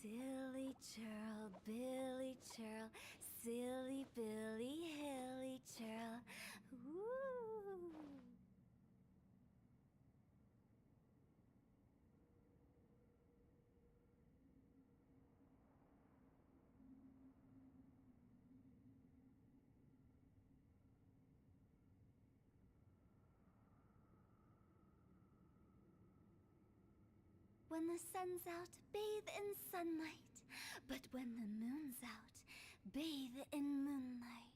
Silly churl, Billy churl, silly Billy, hilly churl. When the sun's out, bathe in sunlight. But when the moon's out, bathe in moonlight.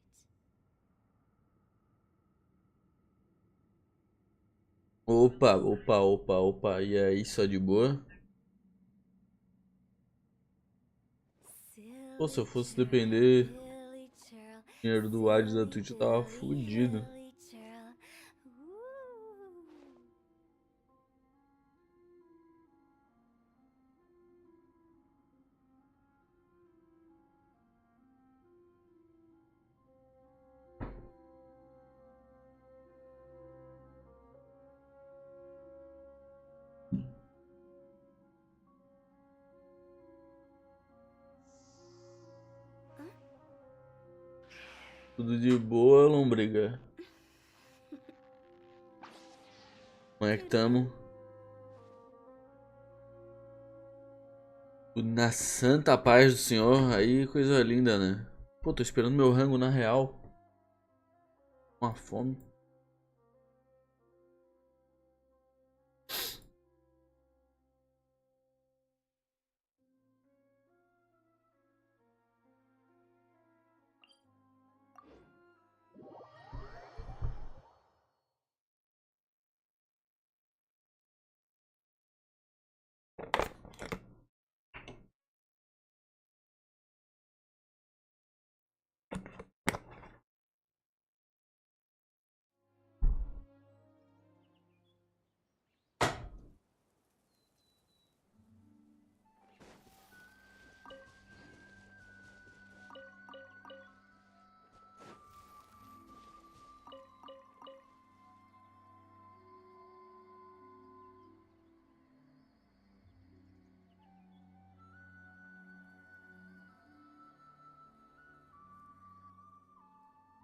Opa. E aí, só de boa? Pô, se eu fosse depender do dinheiro do ad da Twitch, eu tava fudido. Tudo de boa, lombriga? Como é que tamo? Tudo na santa paz do Senhor. Aí, coisa linda, né? Pô, tô esperando meu rango na real. Uma fome.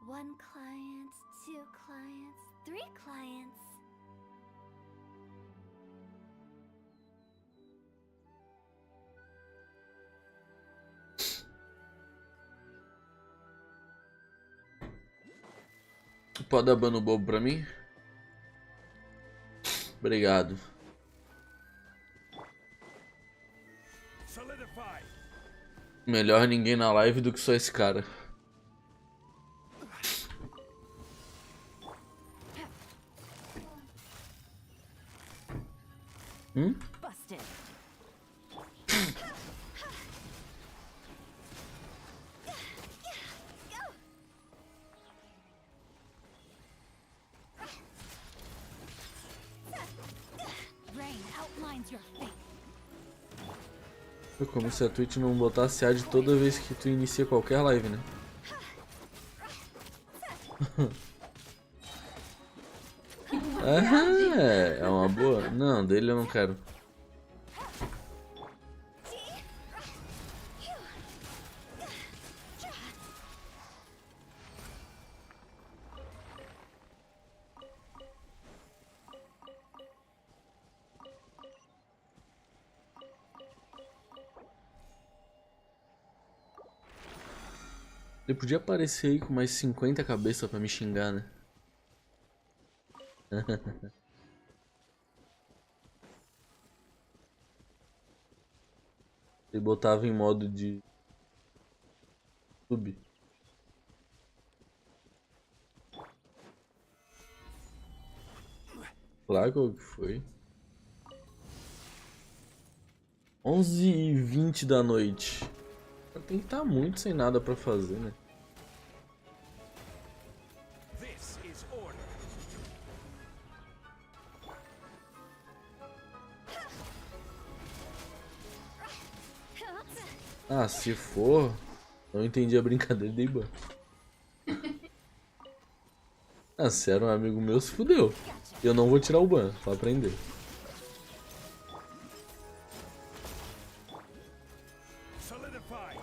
One client, two clients, three clients. Pode dar bano bobo pra mim? Obrigado. Melhor ninguém na live do que só esse cara. Busted. Rain outlines your fate. É como se a Twitch não botasse ad toda vez que tu inicia qualquer live, né? É uma boa. Não, dele eu não quero. Ele podia aparecer aí com mais 50 cabeças pra me xingar, né? Ele botava em modo de sub. Claro qual que foi. 11h20 da noite. Tem que estar muito sem nada pra fazer, né? Ah, se for, não entendi a brincadeira de ban. Ah, se era um amigo meu, se fudeu. Eu não vou tirar o ban, só aprender. Solidify.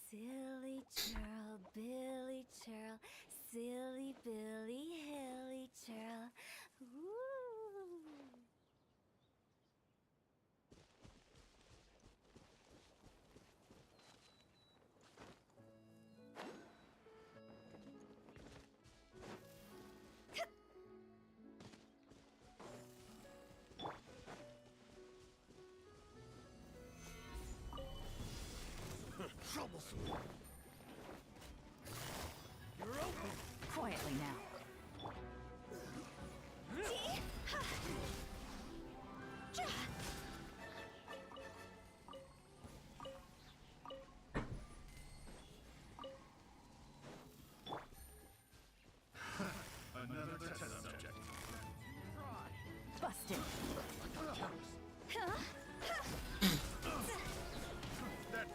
Silly churl, Billy churl, silly Billy, hilly churl. Ooh. Troublesome. You're open. Quietly now. Another test subject. Busted. That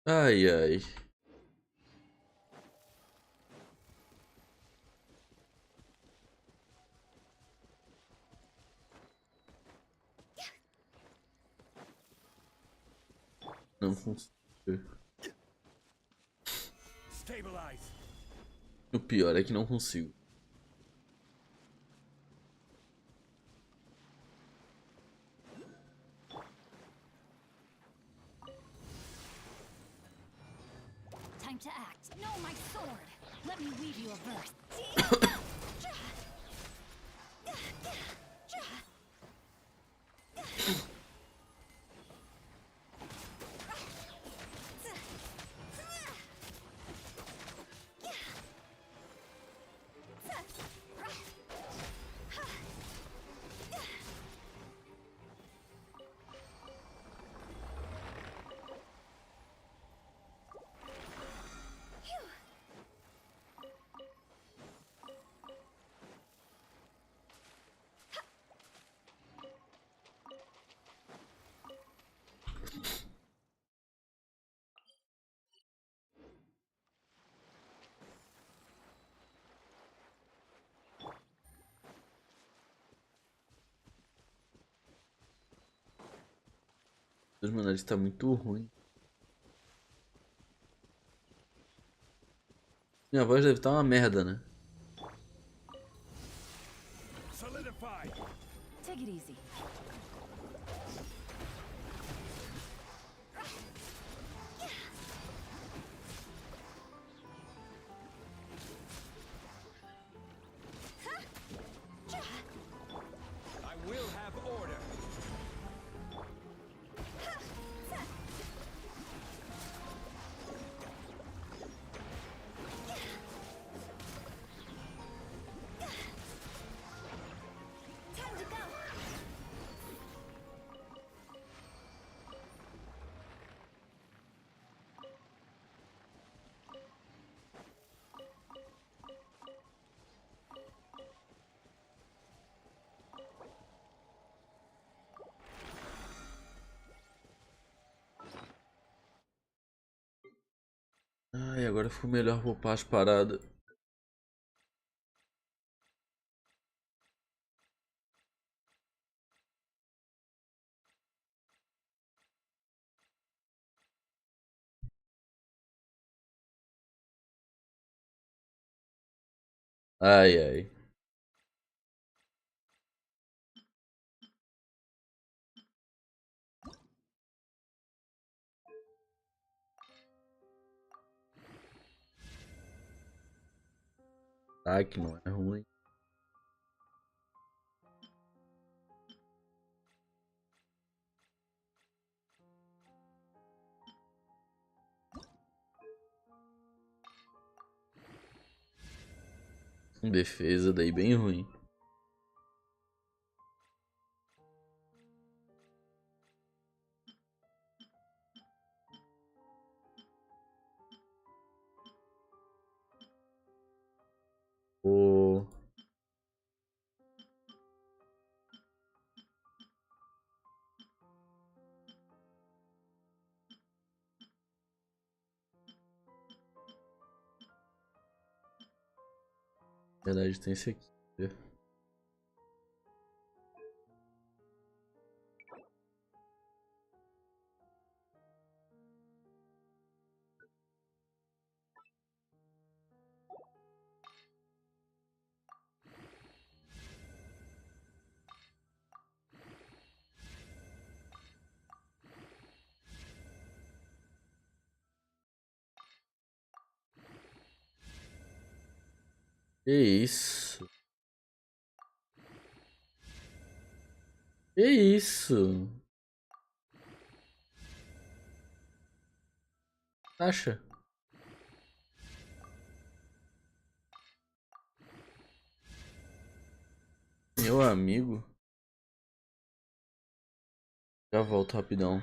Ai, ai. Não consigo. stabilize. O pior é que não consigo. Time to act. No, my sword. Let me weave you a verse. Mano, ele está muito ruim. Minha voz deve estar uma merda, né? Solidify. Take it easy. I will have order. Time to go. Ai, agora ficou melhor poupar as paradas. Ai, ai. Tá, que não é ruim. Defesa daí bem ruim. O... Na verdade tem esse aqui. Que isso? Que isso? Acha? Meu amigo. Já volto rapidão.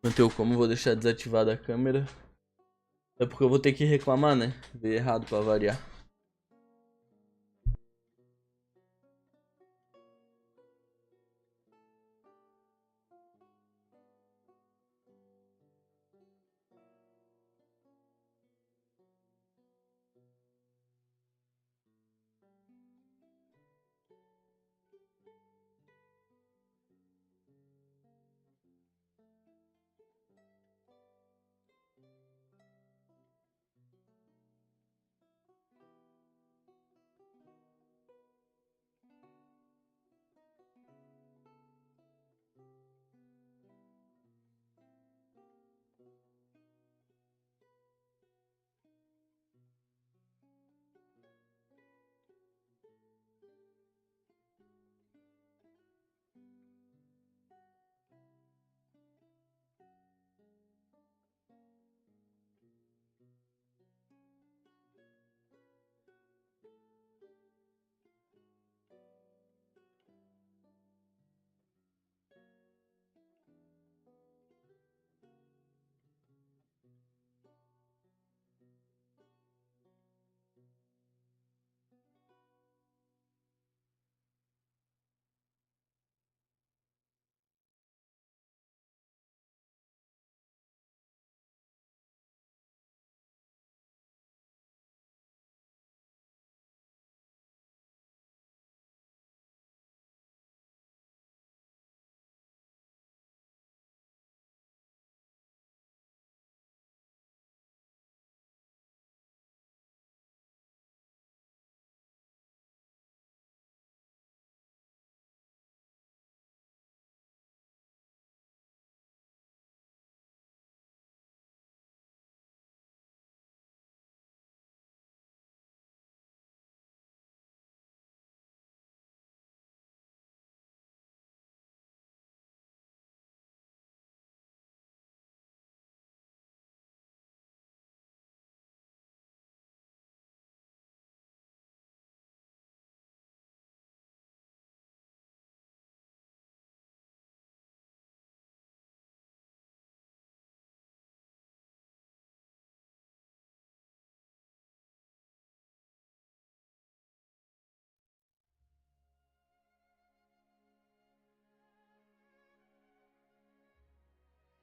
Não tenho como, vou deixar desativada a câmera. É porque eu vou ter que reclamar, né? Veio errado pra variar.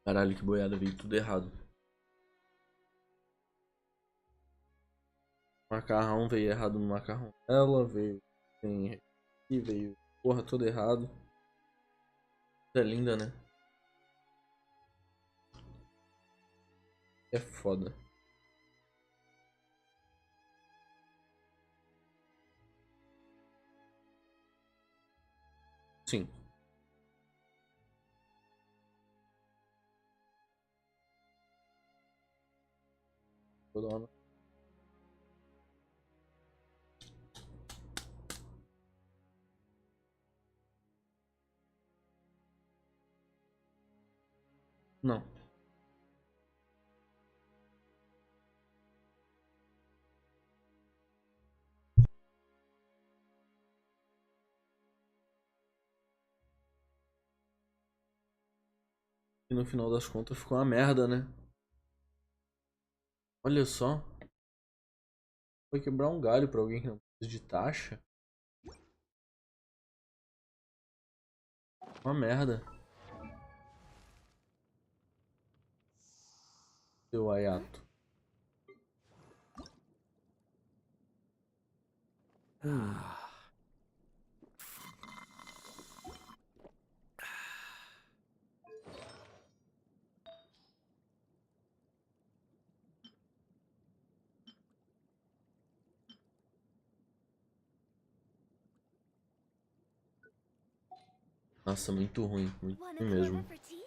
Caralho, que boiada, veio tudo errado. Macarrão veio errado no macarrão dela, veio sem e veio porra tudo errado. É linda, né? É foda. Sim. Vou dar uma... Não. E no final das contas ficou uma merda, né? Olha só. Foi quebrar um galho pra alguém que não precisa de taxa. Uma merda. Seu Ayato. Hum. Nossa, muito ruim. Muito Wanna ruim come over mesmo. for tea?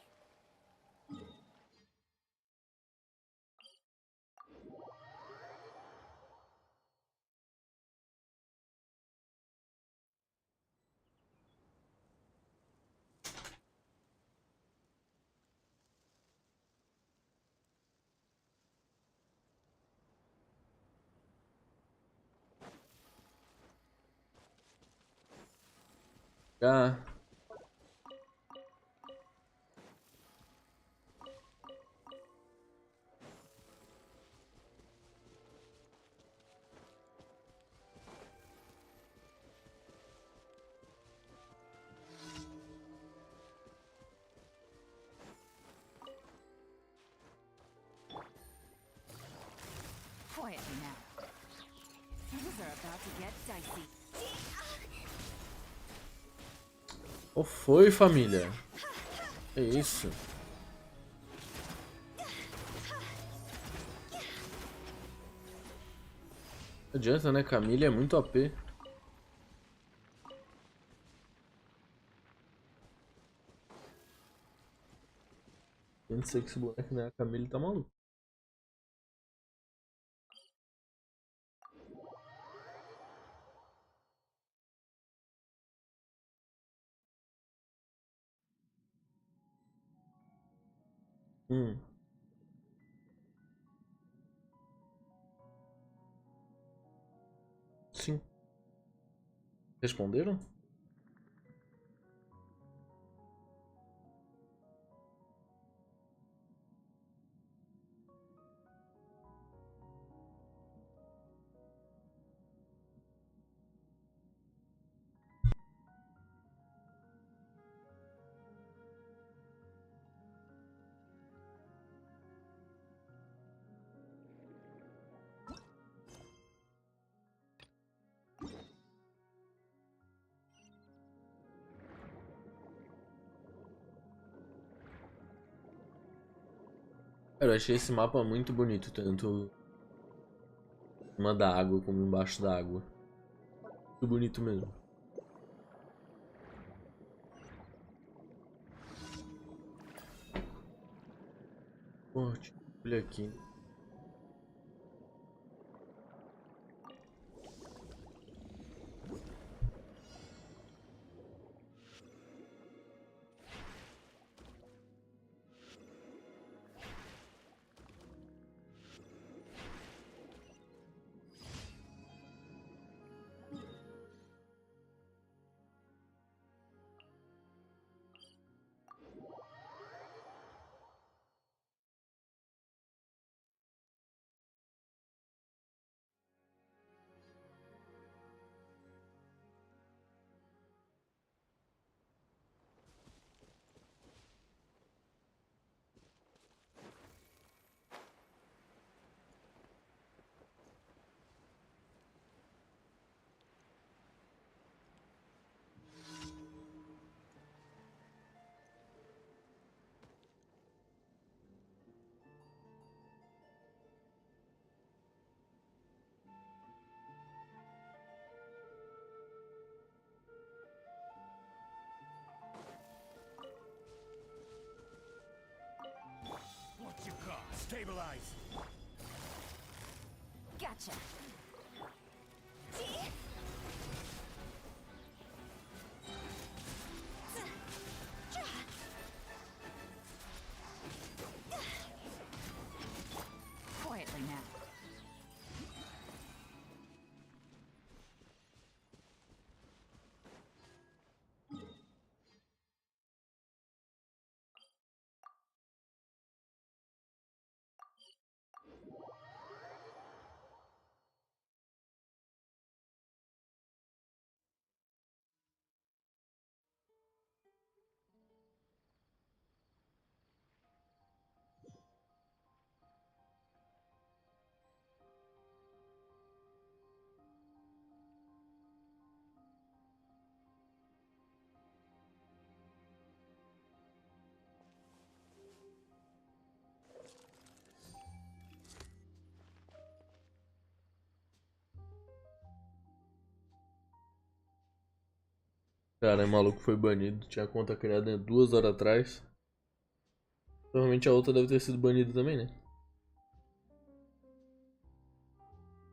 Ah. Quietly now. Things are about to get dicey. Qual foi, família? É isso? Não adianta, né? Camille é muito OP. Eu não sei que esse boneco não é a Camille, tá maluco. Sim. Responderam? Cara, eu achei esse mapa muito bonito, tanto em cima da água como embaixo da água. Muito bonito mesmo. Pô, olha aqui. What you got? Stabilize. Gotcha. Quietly now. Cara, o maluco foi banido. Tinha conta criada 2 horas atrás. Provavelmente a outra deve ter sido banida também, né?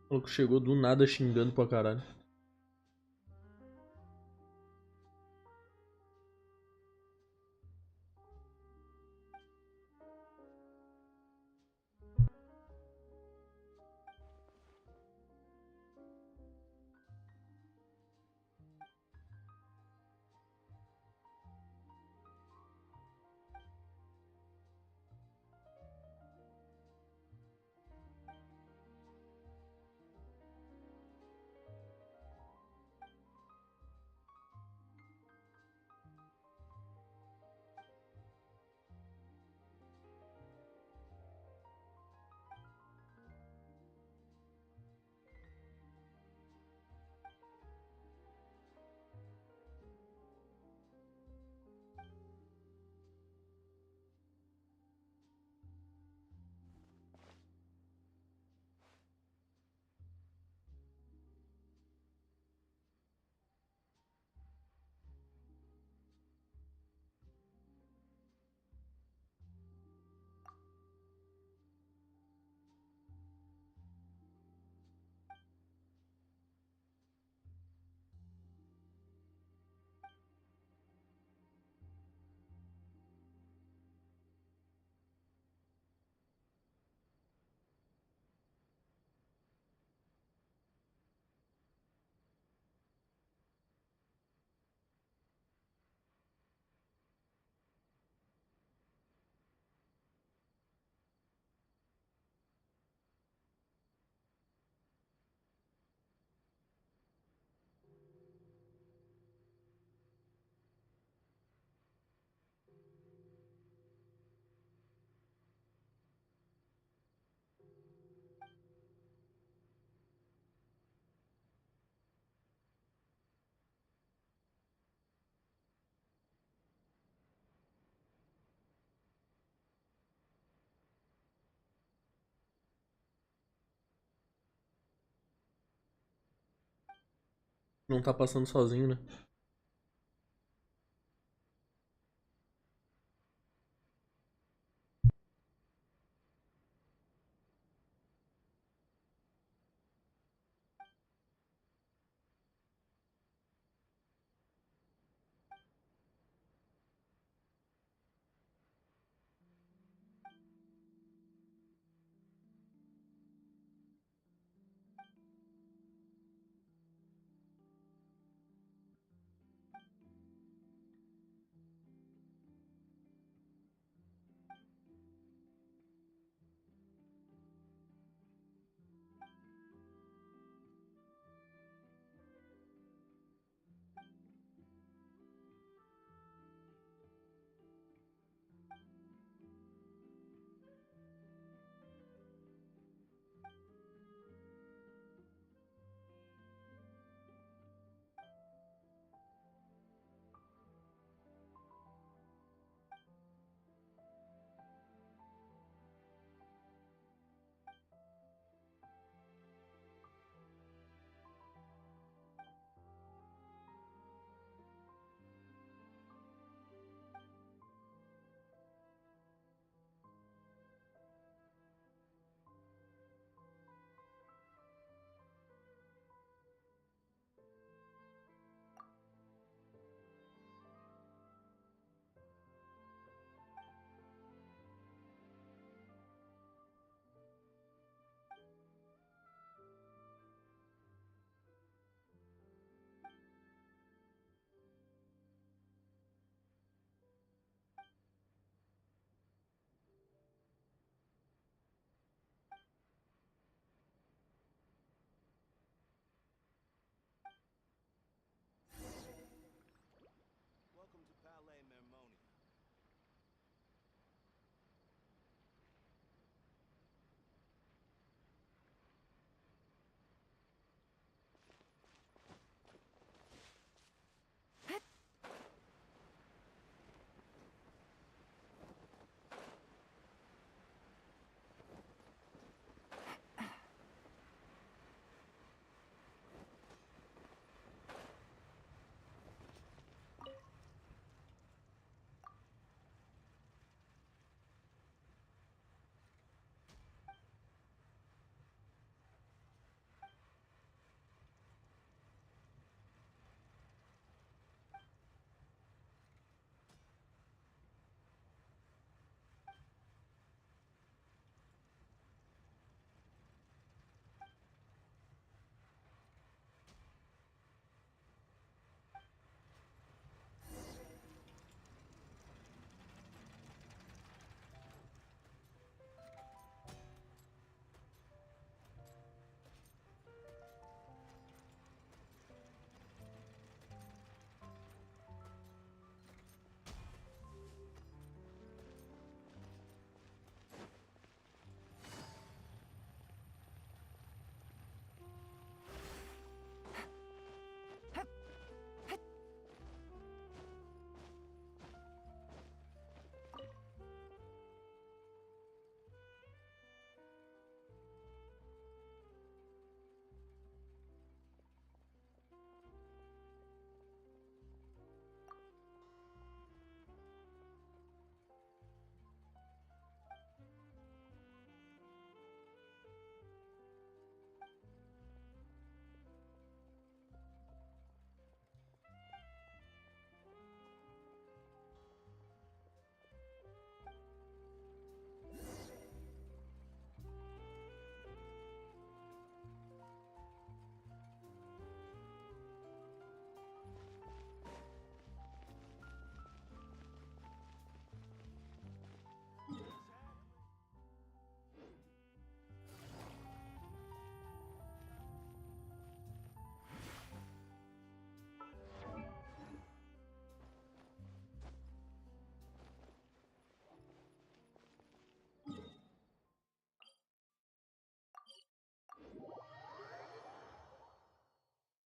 O maluco chegou do nada xingando pra caralho. Não tá passando sozinho, né? Welcome to Palais Mermonia.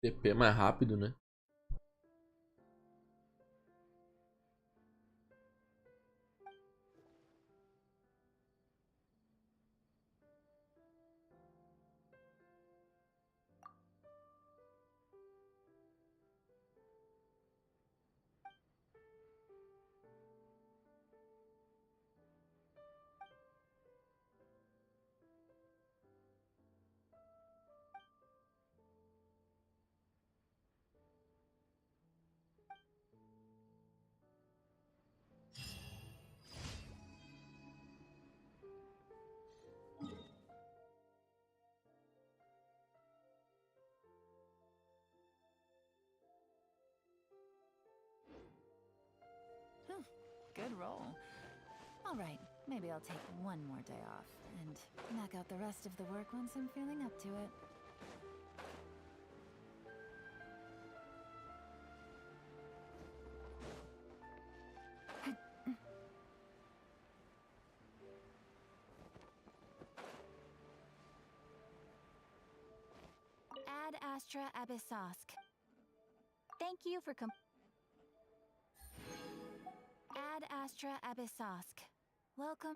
TP mais rápido, né? Good roll. All right, maybe I'll take one more day off and knock out the rest of the work once I'm feeling up to it. Ad Astra Abyssosk. Thank you for Ad Astra Abyssosk. Welcome.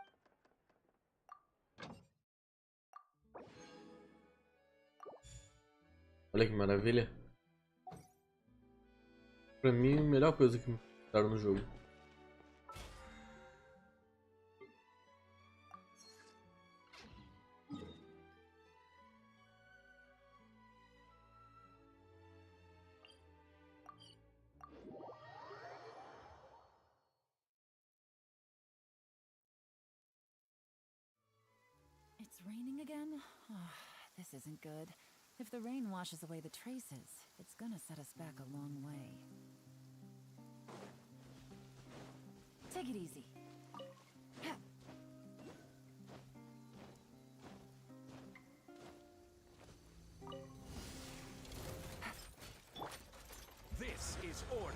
Olha que maravilha. Pra mim, a melhor coisa que me fizeram no jogo. It's raining again? Oh, this isn't good. If the rain washes away the traces, it's gonna set us back a long way. Take it easy. This is order.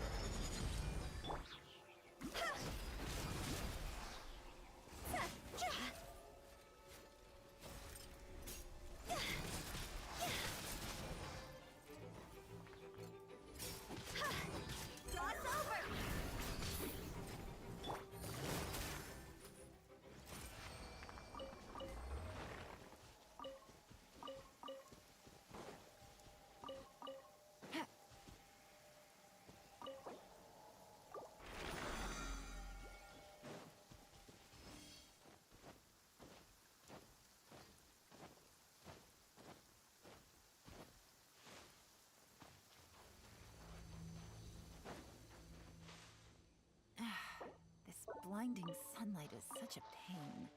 Blinding sunlight is such a pain.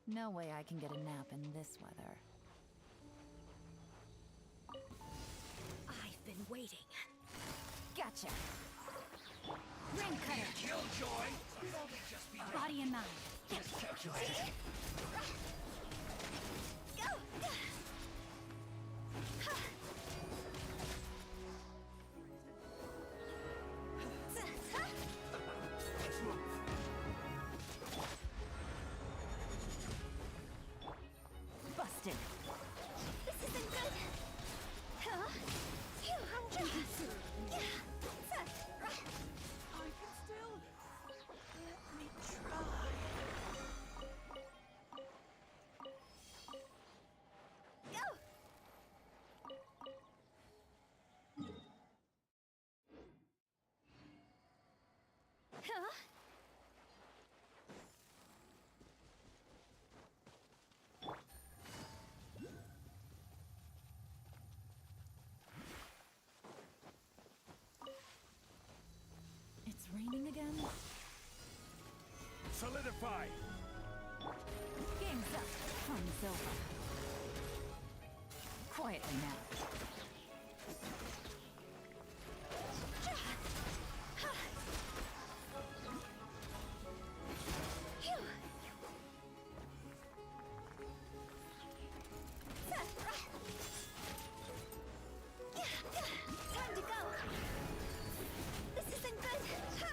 No way I can get a nap in this weather. I've been waiting. Gotcha. Ring cutter. Killjoy. Body and mind. Busted. This isn't good. Huh? Phew. I can still. Let me try. Go. Huh? It's raining again? Solidify. Game's up. Fun's over. Quietly now. Time to go. This isn't good. Go.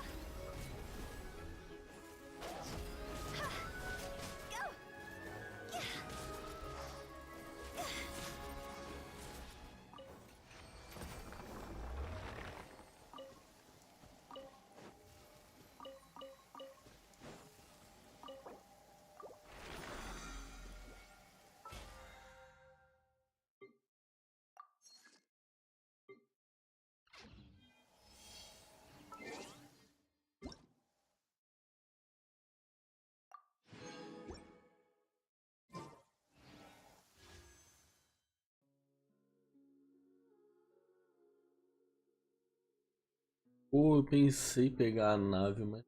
Pô, eu pensei em pegar a nave, mas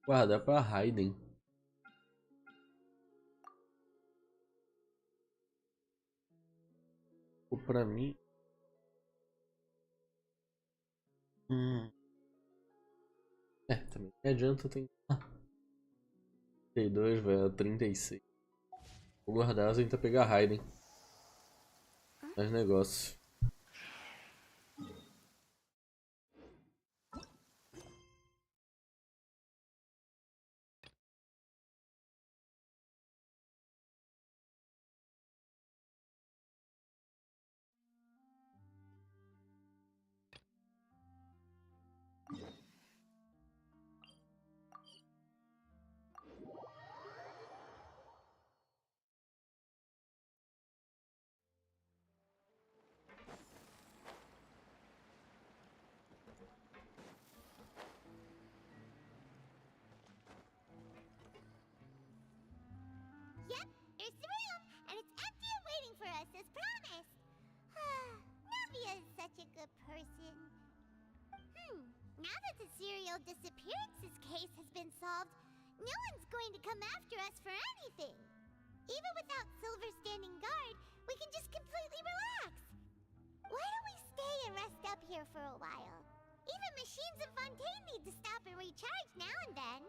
guardar pra Raiden. Ou pra mim. É, também. Não adianta tentar. 32, velho, 36. Vou guardar, tentar pegar Raiden. Mais negócio. Yep, here's the room, and it's empty and waiting for us as promised. Navia is such a good person. Now that the serial disappearances case has been solved, no one's going to come after us for anything. Even without Silver standing guard, we can just completely relax. Why don't we stay and rest up here for a while? Even machines in Fontaine need to stop and recharge now and then.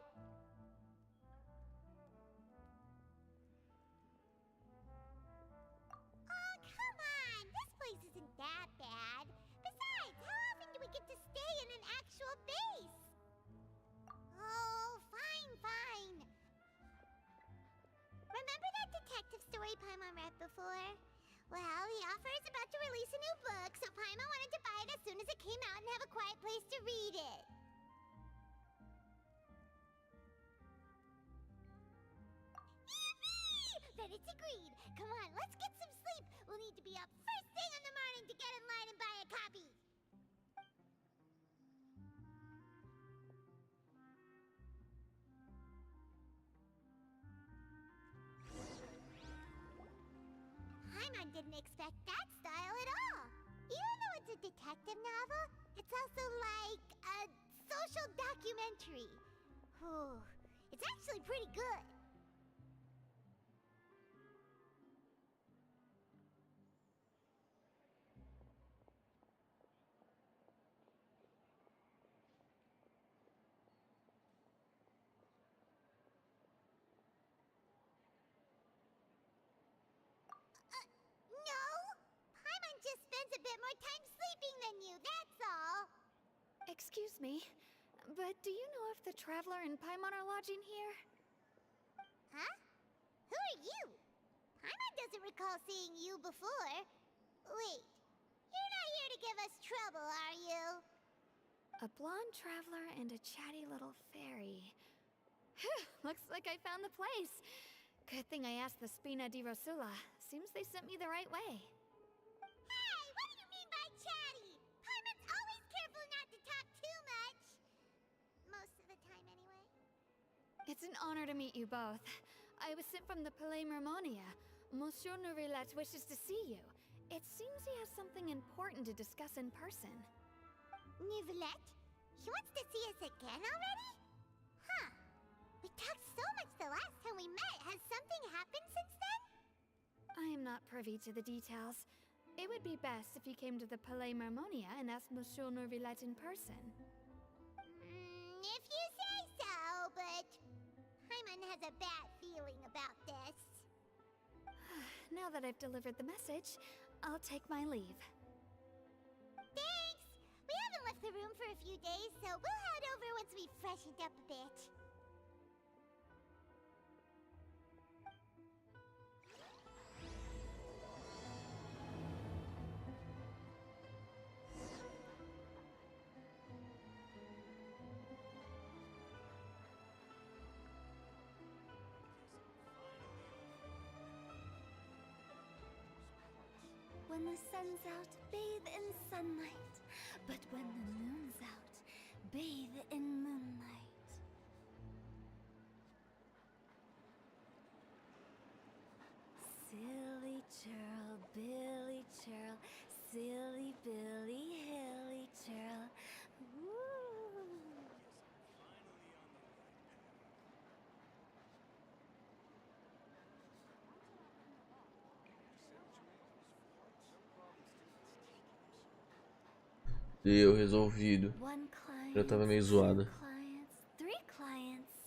Oh, come on! This place isn't that bad. Besides, how often do we get to stay in an actual base? Oh, fine. Remember that detective story Paimon read before? Well, the author is about to release a new book, so Paimon wanted to buy it as soon as it came out and have a quiet place to read it. Yippee! Then it's agreed. Come on, let's get some sleep. We'll need to be up first thing in the morning to get in line and buy a copy. Paimon didn't expect that style at all. Even though it's a detective novel, it's also like a social documentary. Ooh, it's actually pretty good. No! Paimon just spends a bit more time sleeping than you, that's all. Excuse me, but do you know if the Traveler and Paimon are lodging here? Huh? Who are you? Paimon doesn't recall seeing you before. Wait, you're not here to give us trouble, are you? A blonde traveler and a chatty little fairy. Phew, looks like I found the place. Good thing I asked the Spina di Rosula. Seems they sent me the right way. Hey, what do you mean by chatty? Paimon's always careful not to talk too much. Most of the time, anyway. It's an honor to meet you both. I was sent from the Palais Mermonia. Monsieur Nourilette wishes to see you. It seems he has something important to discuss in person. Nivelette? He wants to see us again already? Huh. We talked so much the last time we met. Has something happened since then? I am not privy to the details. It would be best if you came to the Palais Mermonia and asked Monsieur Nourilette in person. If you say so, but Paimon has a bad feeling about this. Now that I've delivered the message, I'll take my leave. Thanks! We haven't left the room for a few days, so we'll head over once we've freshened up a bit. When the sun's out, bathe in sunlight. But when the moon's out, bathe in moonlight. Silly churl, Billy churl, silly Billy, hilly churl. Woo! Deu, resolvido. One client, Já tava meio two zoada. clients, three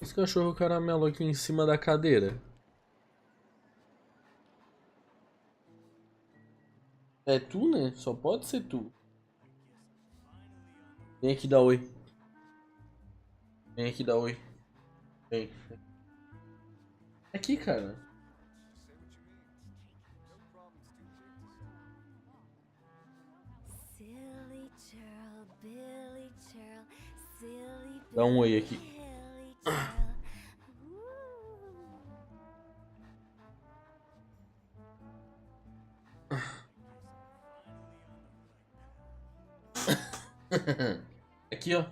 Esse cachorro caramelo aqui em cima da cadeira. É tu, né? Só pode ser tu. Vem aqui dar oi. Vem aqui dar oi. Vem. Aqui, cara. Silly churl, Billy churl, silly Dá um oi aqui. Billy churl. Aqui, ó.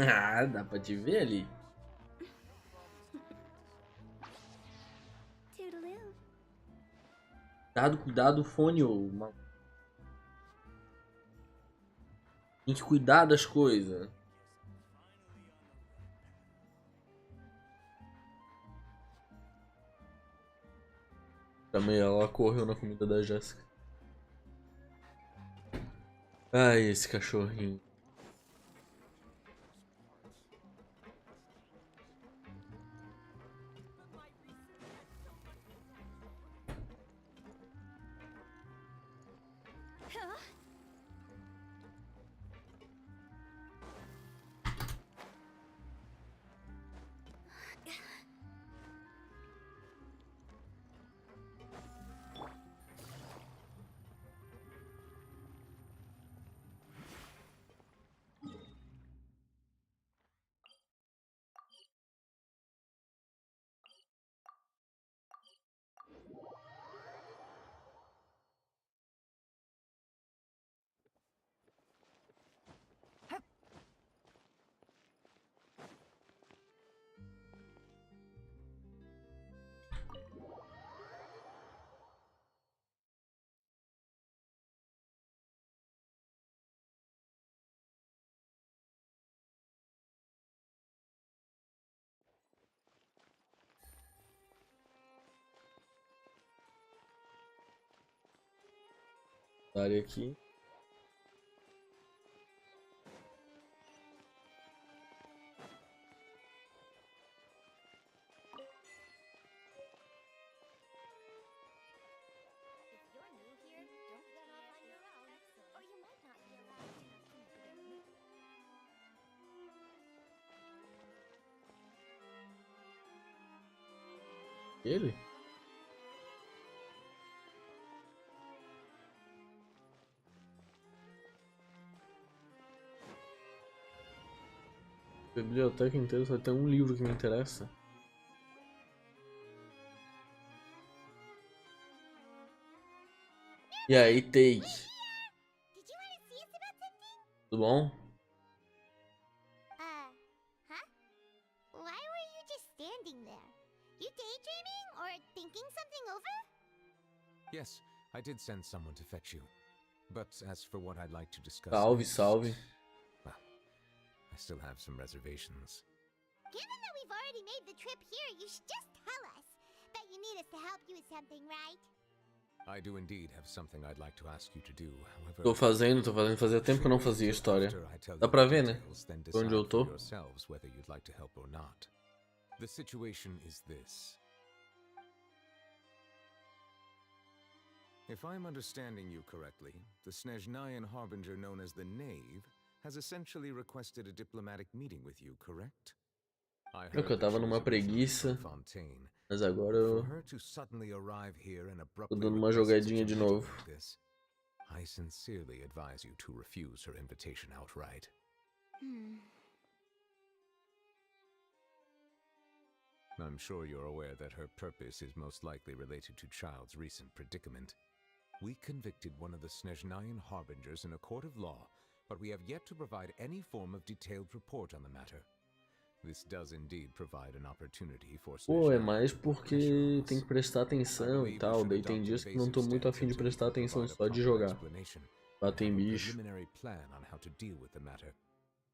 Ah, dá pra te ver ali. Toodaloo. Cuidado, fone, ô. Tem que cuidar das coisas. Também ela correu na comida da Jéssica. Ai, esse cachorrinho. Área aqui. If you're new here, don't run off on your own, or you might not be allowed to have company with me. Ele? Biblioteca inteira só tem um livro que me interessa. E aí, Take? Did you want to see us about something? Tudo bom? Huh? Why were you just standing there? You daydreaming or thinking something over? Yes, I did send someone to fetch you. But as for what I'd like to discuss Salve, next, salve. well, I still have some reservations. Given that we've already made the trip here, you should just tell us. Bet you need us to help you with something, right? I do indeed have something I'd like to ask you to do. However, Tô fazendo. Fazia tempo que eu não fazia história. Dá pra ver, né? Onde eu tô. Yourselves whether you'd like to help or not. The situation is this. If I'm understanding you correctly, the Snezhnayan harbinger known as the Knave has essentially requested a diplomatic meeting with you, correct? I É que eu tava numa preguiça, mas agora eu tô dando uma jogadinha de novo. I sincerely advise you to refuse her invitation outright. I'm sure you're aware that her purpose is most likely related to Child's recent predicament. We convicted one of the Snezhnayan harbingers in a court of law, but we have yet to provide any form of detailed report on the matter. This does indeed provide an opportunity for Pô, é mais porque tem que prestar atenção e tal. Daí tem dias que não tô muito afim de prestar atenção, só de jogar. Bater em bicho.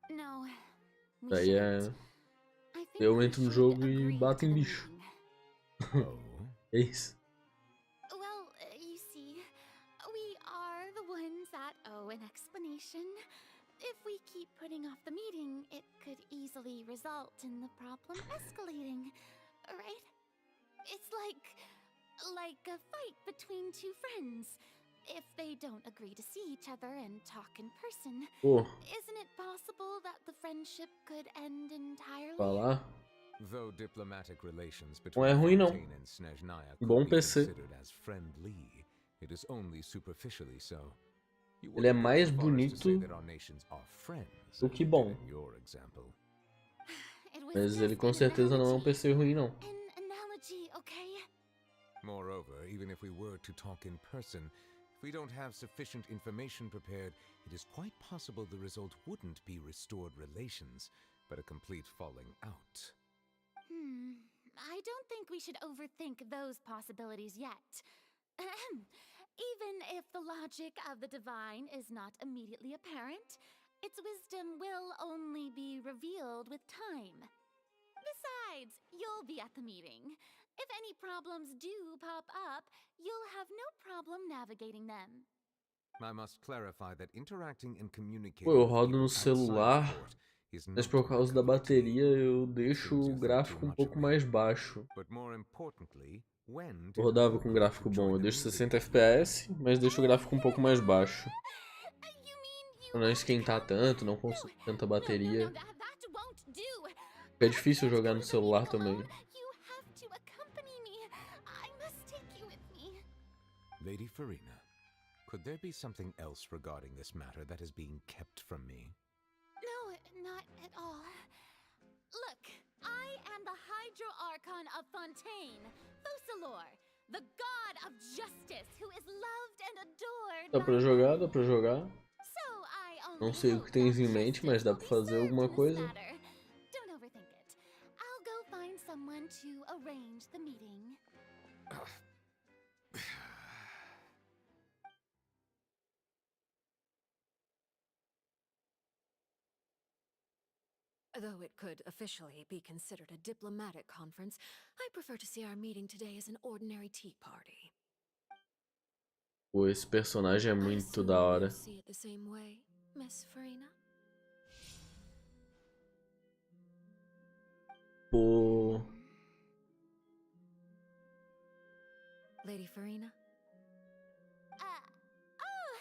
No. we Daí é. shouldn't. I think Eu we entro no should jogo e agree bato to em the bicho. meeting. É isso. Well, you see, we are the ones that owe an explanation. if we keep putting off the meeting, it could easily result in the problem escalating, right? It's like a fight between two friends. If they don't agree to see each other and talk in person, Pô, isn't it possible that the friendship could end entirely? falar. Though diplomatic relations Não é between ruim, não. Fontaine and Snezhnaya Bom could be PC. considered as friendly, it is only superficially so. You Ele é wouldn't go mais so far as to say bonito that our nations are friends, do que bom. given your example. It was Mas ele just com an certeza não é um analogy. PC ruim, não. An analogy, okay? Moreover, even if we were to talk in person, if we don't have sufficient information prepared, it is quite possible the result wouldn't be restored relations, but a complete falling out. I don't think we should overthink those possibilities yet. Even if the logic of the divine is not immediately apparent, its wisdom will only be revealed with time. Besides, you'll be at the meeting. If any problems do pop up, you'll have no problem navigating them. I must clarify that interacting and communicating Pô, eu with rodo people no outside celular, the court is mas not por causa da my cup of tea. bateria eu deixo o gráfico um pouco mais baixo. But more importantly, when Eu did rodava you com agree gráfico to bom, join eu the deixo meeting? 60 FPS, mas deixo o gráfico um pouco mais baixo. You mean you Pra não esquentar tanto, não consumo tanta bateria. No, that won't do. É difícil jogar no celular também. You have to accompany me. I must take you with me. Lady Farina, could there be something else regarding this matter that is being kept from me? No, not at all. Look, I am the Hydro-Archon of Fontaine, Focalor, the god of justice who is loved and adored Dá by pra jogar, all. dá pra jogar. So I only Não sei o hope que tens that em mente, justice mas dá will pra be fazer served alguma in this coisa. matter. Don't overthink it. I'll go find someone to arrange the meeting. Though it could officially be considered a diplomatic conference, I prefer to see our meeting today as an ordinary tea party. Pô, esse personagem é I muito assume da hora. you see it the same way, Miss Farina? Pô, Lady Farina? Oh,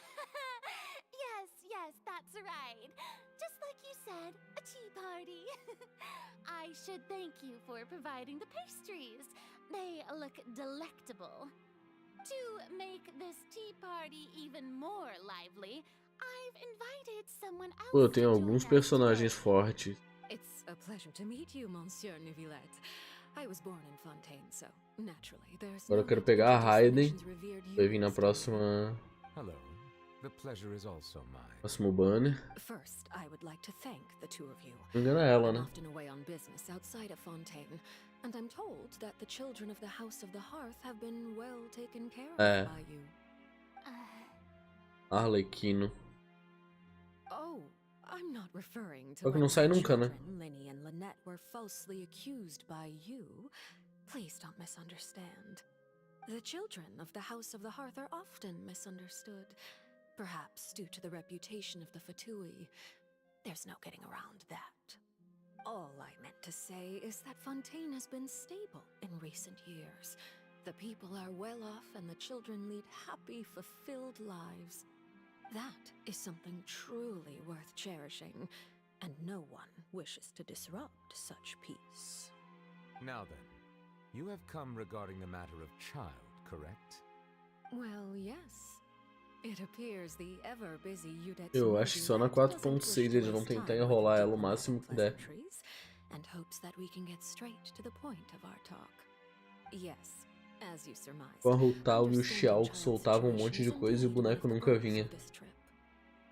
yes, that's right. Just like you said, a tea party. I should thank you for providing the pastries. They look delectable. To make this tea party even more lively, I've invited someone else. pô, eu tenho to join alguns us personagens today. fortes. It's a pleasure to meet you, Monsieur Neuvillette. I was born in Fontaine, so naturally there's Agora no eu quero need to pegar a introduce the Raiden. nation's revered Vai vir na Eucharist. próxima. Hello. The pleasure is also mine. Próximo banner. First, I would like to thank the two of you. Não engana ela, I'm né? often away on business outside of Fontaine, and I'm told that the children of the House of the Hearth have been well taken care of by you. Arlequino. Oh, I'm not referring to Só que when não sai my nunca, né? children, Linny and Lynette, were falsely accused by you. Please don't misunderstand. The children of the House of the Hearth are often misunderstood, perhaps due to the reputation of the Fatui. There's no getting around that. All I meant to say is that Fontaine has been stable in recent years. The people are well off and the children lead happy, fulfilled lives. That is something truly worth cherishing, and no one wishes to disrupt such peace. Now then, you have come regarding the matter of child, correct? Well, yes. It appears the ever busy Udet's Eu acho que só na Neuvillette doesn't 4.6 wish to eles vão waste tentar time with enrolar ela o diplomatic máximo que der. pleasantries, and hopes that we can get straight to the point of our talk. Yes, as you surmised. Com a Rutal e o understanding Xiao que child soltavam um monte de situations is coisa e o indeed boneco one of the nunca goals vinha. of this trip.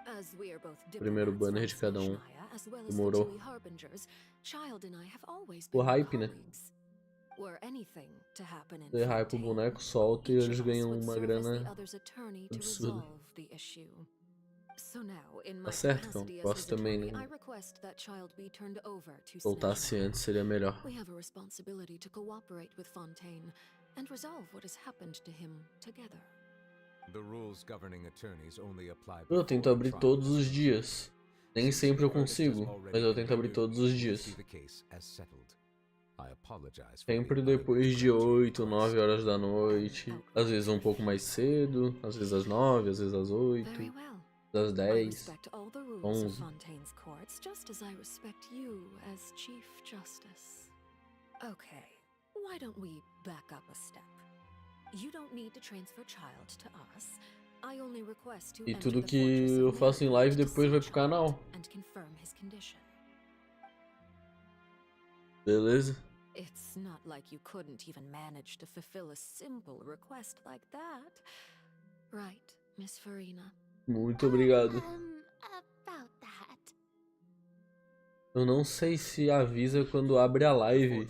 As we are both Primeiro diplomats banner from de cada um. Snezhnaya, as well as Demorou. Fatui harbingers, Child and I have always O been hype, né? colleagues. Were anything to happen in Você hype o Fontaine, boneco, solta e each eles of us ganham would uma serve as the grana other's attorney to absurda. resolve the issue. So now, in my Tá certo, então. capacity as Posso his também, attorney, né? I request that Child be turned over to Soltasse Snezhnaya. antes seria melhor. We have a responsibility to cooperate with Fontaine and resolve what has happened to him together. The rules governing attorneys only apply Eu tento before abrir trial. todos os dias. Nem sempre eu consigo, mas eu tento abrir todos os dias. Sempre depois de 8, 9 horas da noite. Às vezes um pouco mais cedo, às vezes às 9, às vezes às 8, Very well. às I 10, respect all the rules of 11. Fontaine's courts, just as I respect you as Chief Justice. Okay, why don't we back up a step? You don't need to transfer child to us. I only request to E enter tudo the que fortress eu of faço em live Merripede to depois see vai pro child canal. and confirm his condition. Beleza? It's not like you couldn't even manage to fulfill a simple request like that. Right, Miss Farina? Muito obrigado. About that. Eu não sei se avisa quando abre a live,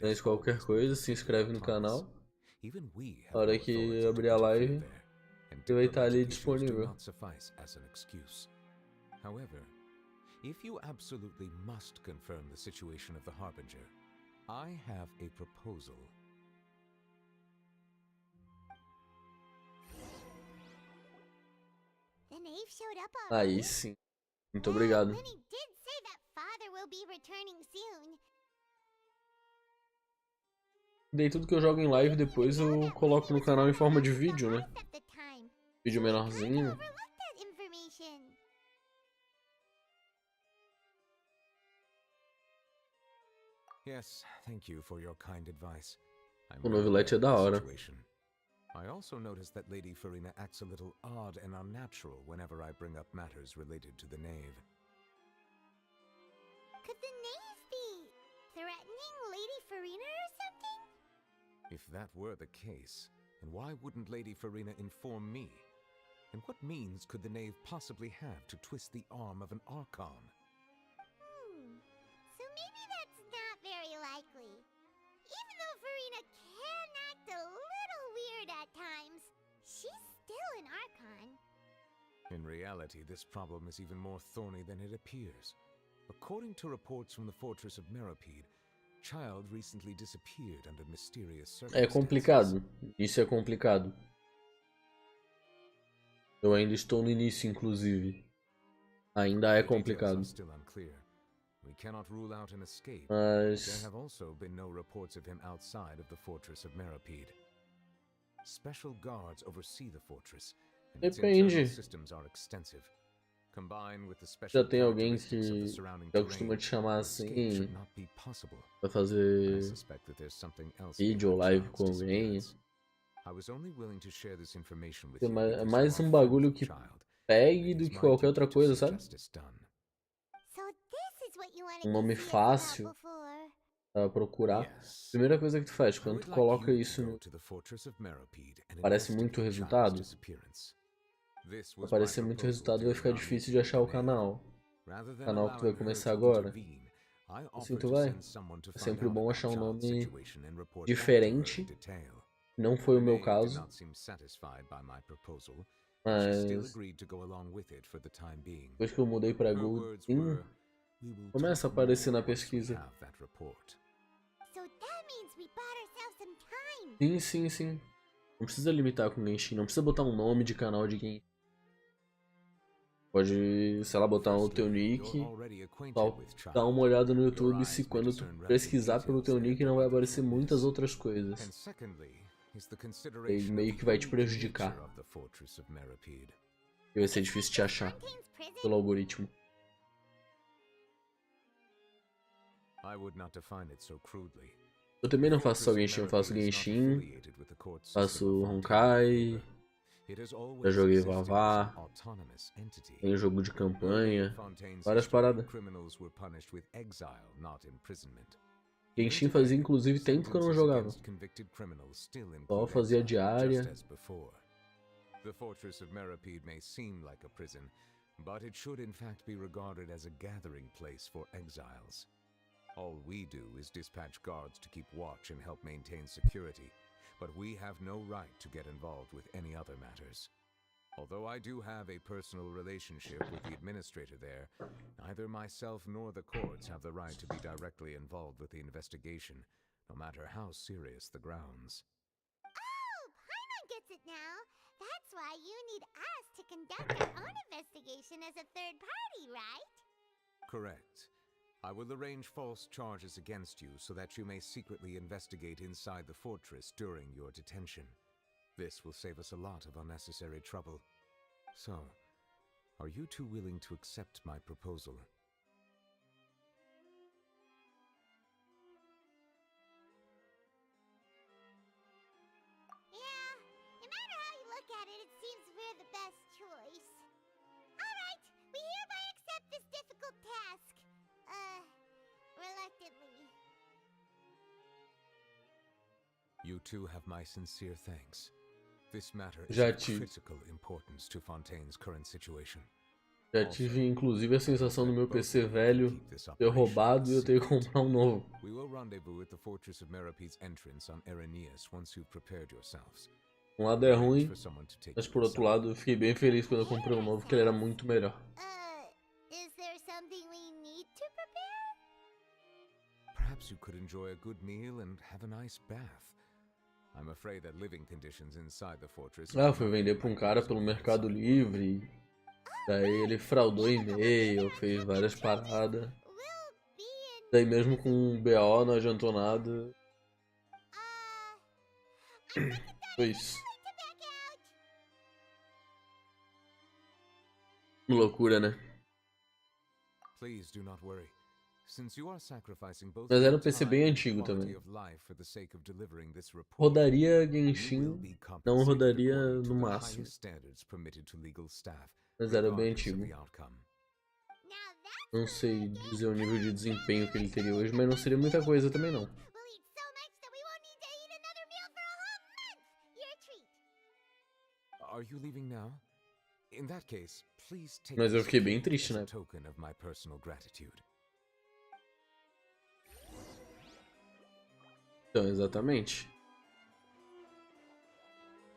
mas qualquer coisa, se inscreve no canal. Na hora que abrir a live, ele vai estar ali disponível. However, if you absolutely must confirm the situation of the Harbinger, I have a proposal. The knave showed up Aí already. sim. Muito obrigado. Lenny did say that father will be returning soon. Daí tudo que eu jogo em live depois eu coloco no canal em forma de vídeo, né? At the time. Vídeo menorzinho. Overlooked that information. Yes, thank you for your kind advice. I'm O well novelete é aware da of the hora. situation. I also noticed that Lady Farina acts a little odd and unnatural whenever I bring up matters related to the knave. Could the knave be threatening Lady Farina or something? If that were the case, then why wouldn't Lady Farina inform me? And what means could the knave possibly have to twist the arm of an Archon? So maybe that's not very likely. Even though Farina can act a little weird at times, she's still an Archon. In reality, this problem is even more thorny than it appears. According to reports from the fortress of Merripede, Child recently disappeared under mysterious É circumstances. complicado. Isso é complicado. Eu ainda estou no início, inclusive. Ainda é The details complicado. are still unclear. We cannot rule out an escape. Mas There have also been no reports of him outside of the fortress of Merripede. Special guards oversee the fortress, and its internal depende. systems are extensive. Combined with the Já special tem alguém characteristics of the que surrounding já costuma terrain, te chamar escape assim should not be possible. pra I fazer suspect that there's something else vídeo ou behind live Child's com alguém. disappearance. I was only willing to share this information with É you mais, because mais you um are bagulho friends que with Child, pegue and do it is que my qualquer outra duty to coisa, see sabe? justice done. So this is what you wanted Um to nome see us fácil about before. pra procurar. Yes. Primeira coisa que tu faz, I quando would tu like coloca you to isso go no... to the fortress of Merripede and Parece muito investigate Child's resultado. disappearance. This Se was aparecer my muito proposal resultado, to vai ficar your difícil knowledge de achar o of the name. canal. Rather O than canal que tu vai allowing her começar to agora. intervene, I Assim offered tu to vai. send someone to É find sempre out bom about achar um Child's nome situation and report back to her diferente. in detail. Não foi The o meu knave did caso, not seem satisfied by my proposal, but she still mas agreed to go along with it for the time being. depois que eu mudei pra Her Gold, words were, "We will começa a talk more aparecer na once we pesquisa. have that report." So that means we bought ourselves some time. Sim, sim, sim. Não precisa limitar com Genshin, não precisa botar um nome de canal de Genshin. Pode, sei lá, botar o teu nick, só dar uma olhada no YouTube se quando tu pesquisar pelo teu nick não vai aparecer muitas outras coisas. E meio que vai te prejudicar. E vai ser difícil te achar Fontaine's prison? pelo algoritmo. Eu também não faço só Genshin, eu faço Genshin, faço Honkai, já joguei Vavá, tem jogo de campanha, várias paradas. Genshin fazia inclusive tempo que eu não jogava. Só fazia diária. The fortress of Merripede may seem like a prison, but it should in fact be regarded as a gathering place for exiles. All we do is dispatch guards to keep watch and help maintain security, but we have no right to get involved with any other matters. Although I do have a personal relationship with the administrator there, neither myself nor the courts have the right to be directly involved with the investigation, no matter how serious the grounds. Oh, Paimon gets it now. That's why you need us to conduct our own investigation as a third party, right? Correct. I will arrange false charges against you so that you may secretly investigate inside the fortress during your detention. This will save us a lot of unnecessary trouble. So, are you two willing to accept my proposal? Yeah, no matter how you look at it, it seems we're the best choice. Alright, we hereby accept this difficult task. Reluctantly. You two have my sincere thanks. This matter is Já of tive. critical importance to Fontaine's current situation. Já tive inclusive a sensação do meu PC velho ter roubado e eu ter que comprar um novo. We will rendezvous at the Fortress of Merope's entrance on Erenius once you've prepared yourselves. Um lado é ruim, mas por outro lado eu fiquei bem feliz quando eu comprei um novo, porque ele era muito melhor. Is there something we need to prepare? Perhaps you could enjoy a good meal and have a nice bath. I'm afraid that living conditions inside the fortress. Eu fui vender pra um cara pelo Mercado Livre. Daí ele fraudou e-mail, fez várias paradas. Daí mesmo com um BO não adiantou nada. Foi isso. Loucura, né? Please do not worry. Mas era um PC bem antigo também. Rodaria Genshin, não rodaria no máximo. Mas era bem antigo. Não sei dizer o nível de desempenho que ele teria hoje, mas não seria muita coisa também não. Mas eu fiquei bem triste, né? Então, exatamente.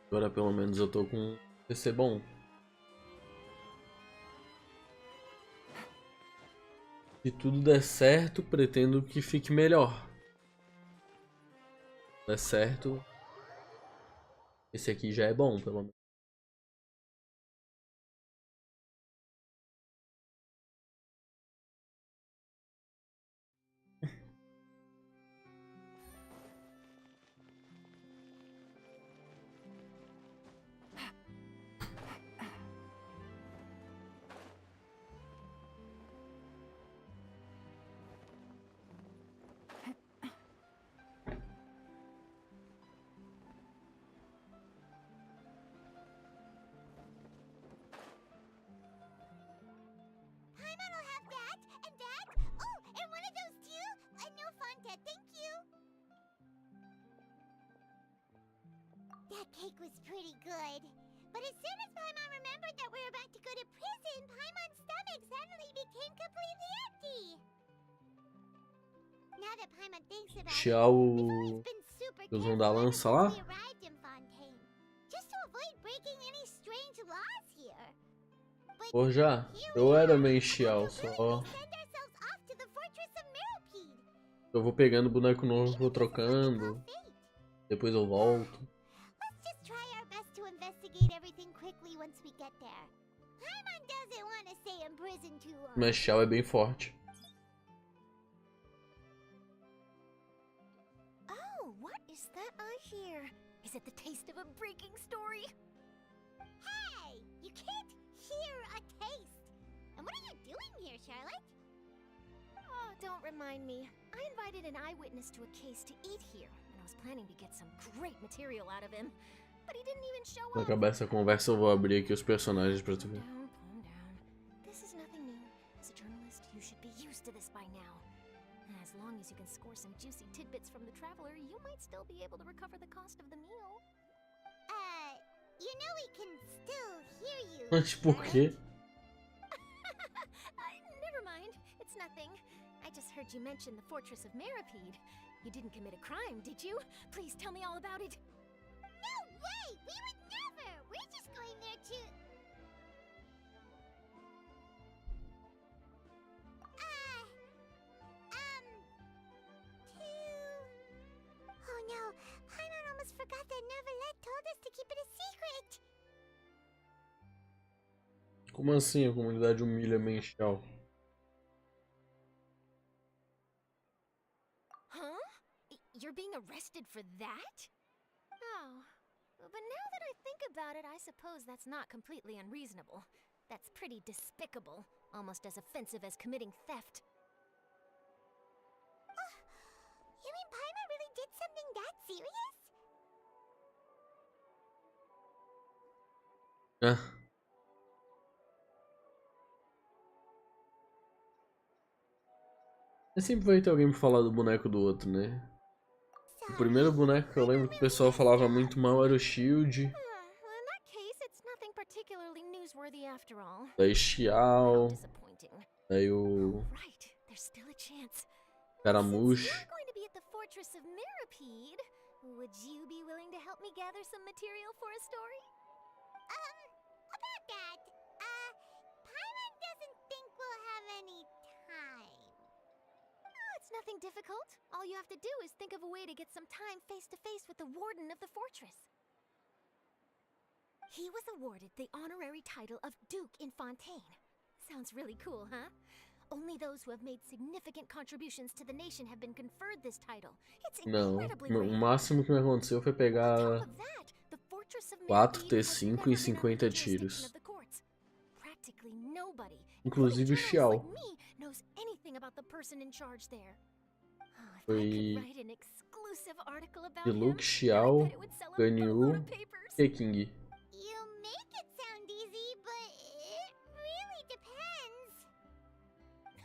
Agora pelo menos eu tô com um PC bom. Se tudo der certo, pretendo que fique melhor. Se der certo, esse aqui já é bom, pelo menos. That cake was pretty good. But as soon as Paimon remembered that we were about to go to prison, Paimon's stomach suddenly became completely empty. Now that Paimon thinks about it, Puxar we've always been super Eles careful vão dar ever lança since lá? we arrived in Fontaine, just to avoid breaking any strange laws here. But Pô, já. here Eu we era are, meio and chial, we só. send ourselves off to the fortress of Meropide. Eu vou pegando boneco novo, vou trocando. Depois eu volto. Let's just try our best to investigate everything quickly once we get there. Paimon doesn't want to stay in prison too long. Mas Shell é bem forte. Oh, what is that I hear? Is it the taste of a breaking story? Hey, you can't hear a taste. And what are you doing here, Charlotte? Oh, don't remind me. I invited an eyewitness to a case to eat here, and I was planning to get some great material out of him. But he didn't even show Quando up. acabar essa conversa eu vou abrir aqui os personagens pra tu ver. Calm down. This is nothing new. As a journalist, you should be used to this by now. As long as you can score some juicy tidbits from the traveler, you might still be able to recover the cost of the meal. You know we can still hear you. Mas por quê? Never mind. It's nothing. I just heard you mention the Fortress of Meropide. You didn't commit a crime, did you? Please tell me all about it. No way! We would never! We're just going there to... Oh no! Paimon almost forgot that Neverlet told us to keep it a secret! Como assim a comunidade humilha Menchal? Huh? You're being arrested for that? Oh. But now that I think about it, I suppose that's not completely unreasonable. That's pretty despicable. Almost as offensive as committing theft. You mean Paimon really did something that serious? Ah. Sempre vai ter alguém pra falar do boneco do outro, né? O primeiro boneco que eu lembro que o pessoal falava muito mal era o Shield. Well, in that case, it's nothing particularly newsworthy after all. Daí Xiao. Disappointing. Daí o Right, there's still a chance. Caramush. Since you're going to be at the fortress of Mirapede, would you be willing to help me gather some material for a story? About that, Paimon doesn't think we'll have any time. Oh, it's nothing difficult. All you have to do is think of a way to get some time face to face with the warden of the fortress. He was awarded the honorary title of Duke in Fontaine. Sounds really cool, huh? Only those who have made significant contributions to the nation have been conferred this title. It's incredibly Não, o rare. máximo que me aconteceu foi pegar On top of that, the fortress of 4 Mirapede has T5 never e been 50 under the tiros. jurisdiction of the courts. Practically nobody, Inclusive o including Xiao. journalists like me, knows anything about the person in charge there. Oh, if I Foi could write an exclusive article about de him, Luke, I Xiao, bet it would sell a Ganyu, boatload of papers. Peking. You make it sound easy, but it really depends.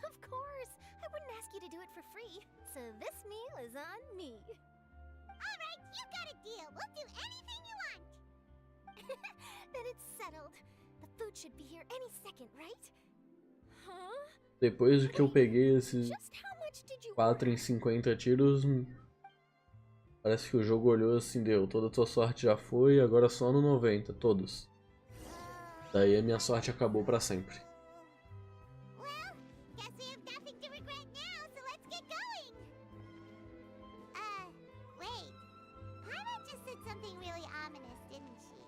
Of course, I wouldn't ask you to do it for free, so this meal is on me. All right, you got a deal. We'll do anything you want. Then it's settled. The food should be here any second, right? Huh? Depois que eu peguei esses Just how much did you 4 em 50 tiros, parece que o jogo olhou assim, deu. Toda a tua sorte já foi, agora só no 90, todos. Daí a minha sorte acabou pra sempre. Well, guess we have nothing to regret now, so let's get going. Wait. Paimon just said something really ominous, didn't she?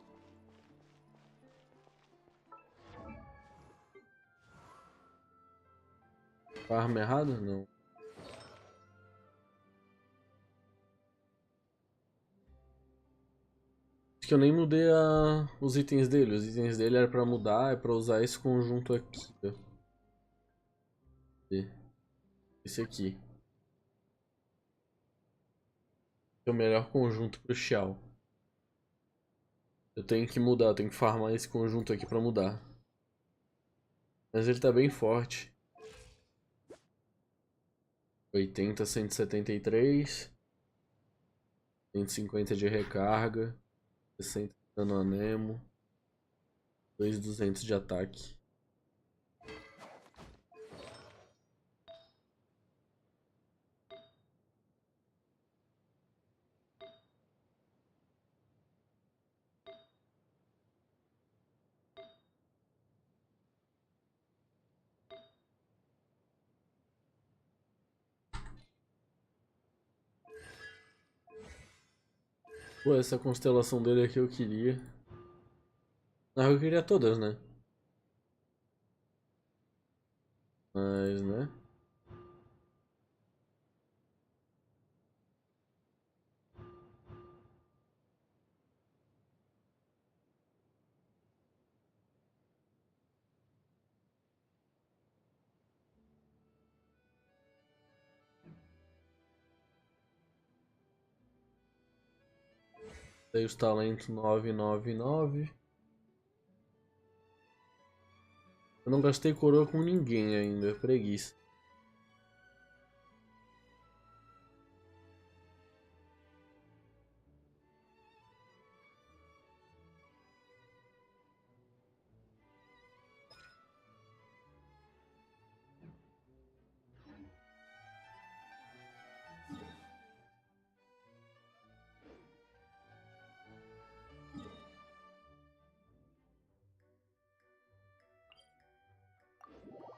Arma errada? Não. Acho que eu nem mudei os itens dele. Os itens dele era pra mudar, é pra usar esse conjunto aqui. Ó. Esse aqui. É o melhor conjunto pro Xiao. Eu tenho que mudar, eu tenho que farmar esse conjunto aqui pra mudar. Mas ele tá bem forte. 80, 173. 150 de recarga. 60 de dano anemo. 2.200 de ataque. Pô, essa constelação dele aqui eu queria. Na real eu queria todas, né? Mas, né? Dei os talentos 999. Eu não gastei coroa com ninguém ainda, preguiça.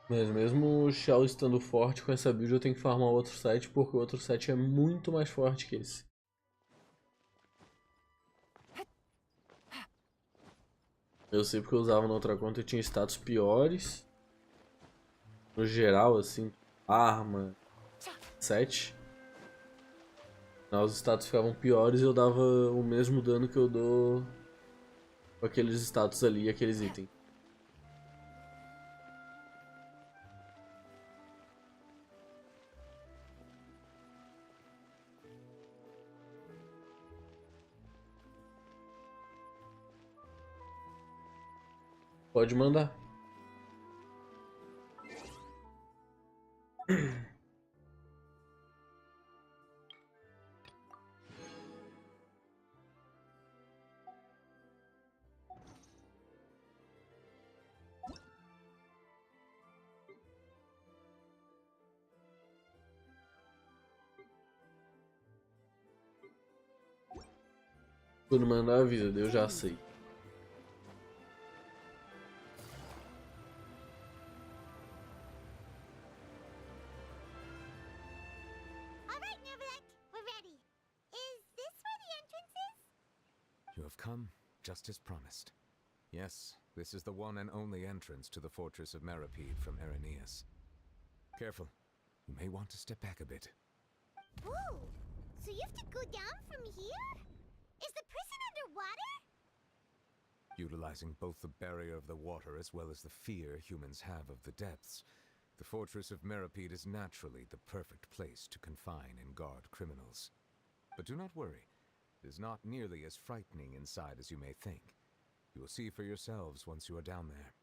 Mas mesmo o Shell estando forte com essa build, eu tenho que farmar outro set, porque o outro set é muito mais forte que esse. Eu sei porque eu usava na outra conta e tinha status piores. No geral, assim, arma, 7. Os status ficavam piores e eu dava o mesmo dano que eu dou com aqueles status ali e aqueles itens. Pode mandar. Quando mandar avisa, eu já sei. Alright, Neverland, we're ready. Is this where the entrance is? You have come, just as promised. Yes, this is the one and only entrance to the fortress of Meripede from Irenaeus. Careful. You may want to step back a bit. Whoa! So you have to go down from here? Is the prison underwater? Utilizing both the barrier of the water as well as the fear humans have of the depths, the fortress of Meripede is naturally the perfect place to confine and guard criminals. But do not worry. It is not nearly as frightening inside as you may think. You will see for yourselves once you are down there.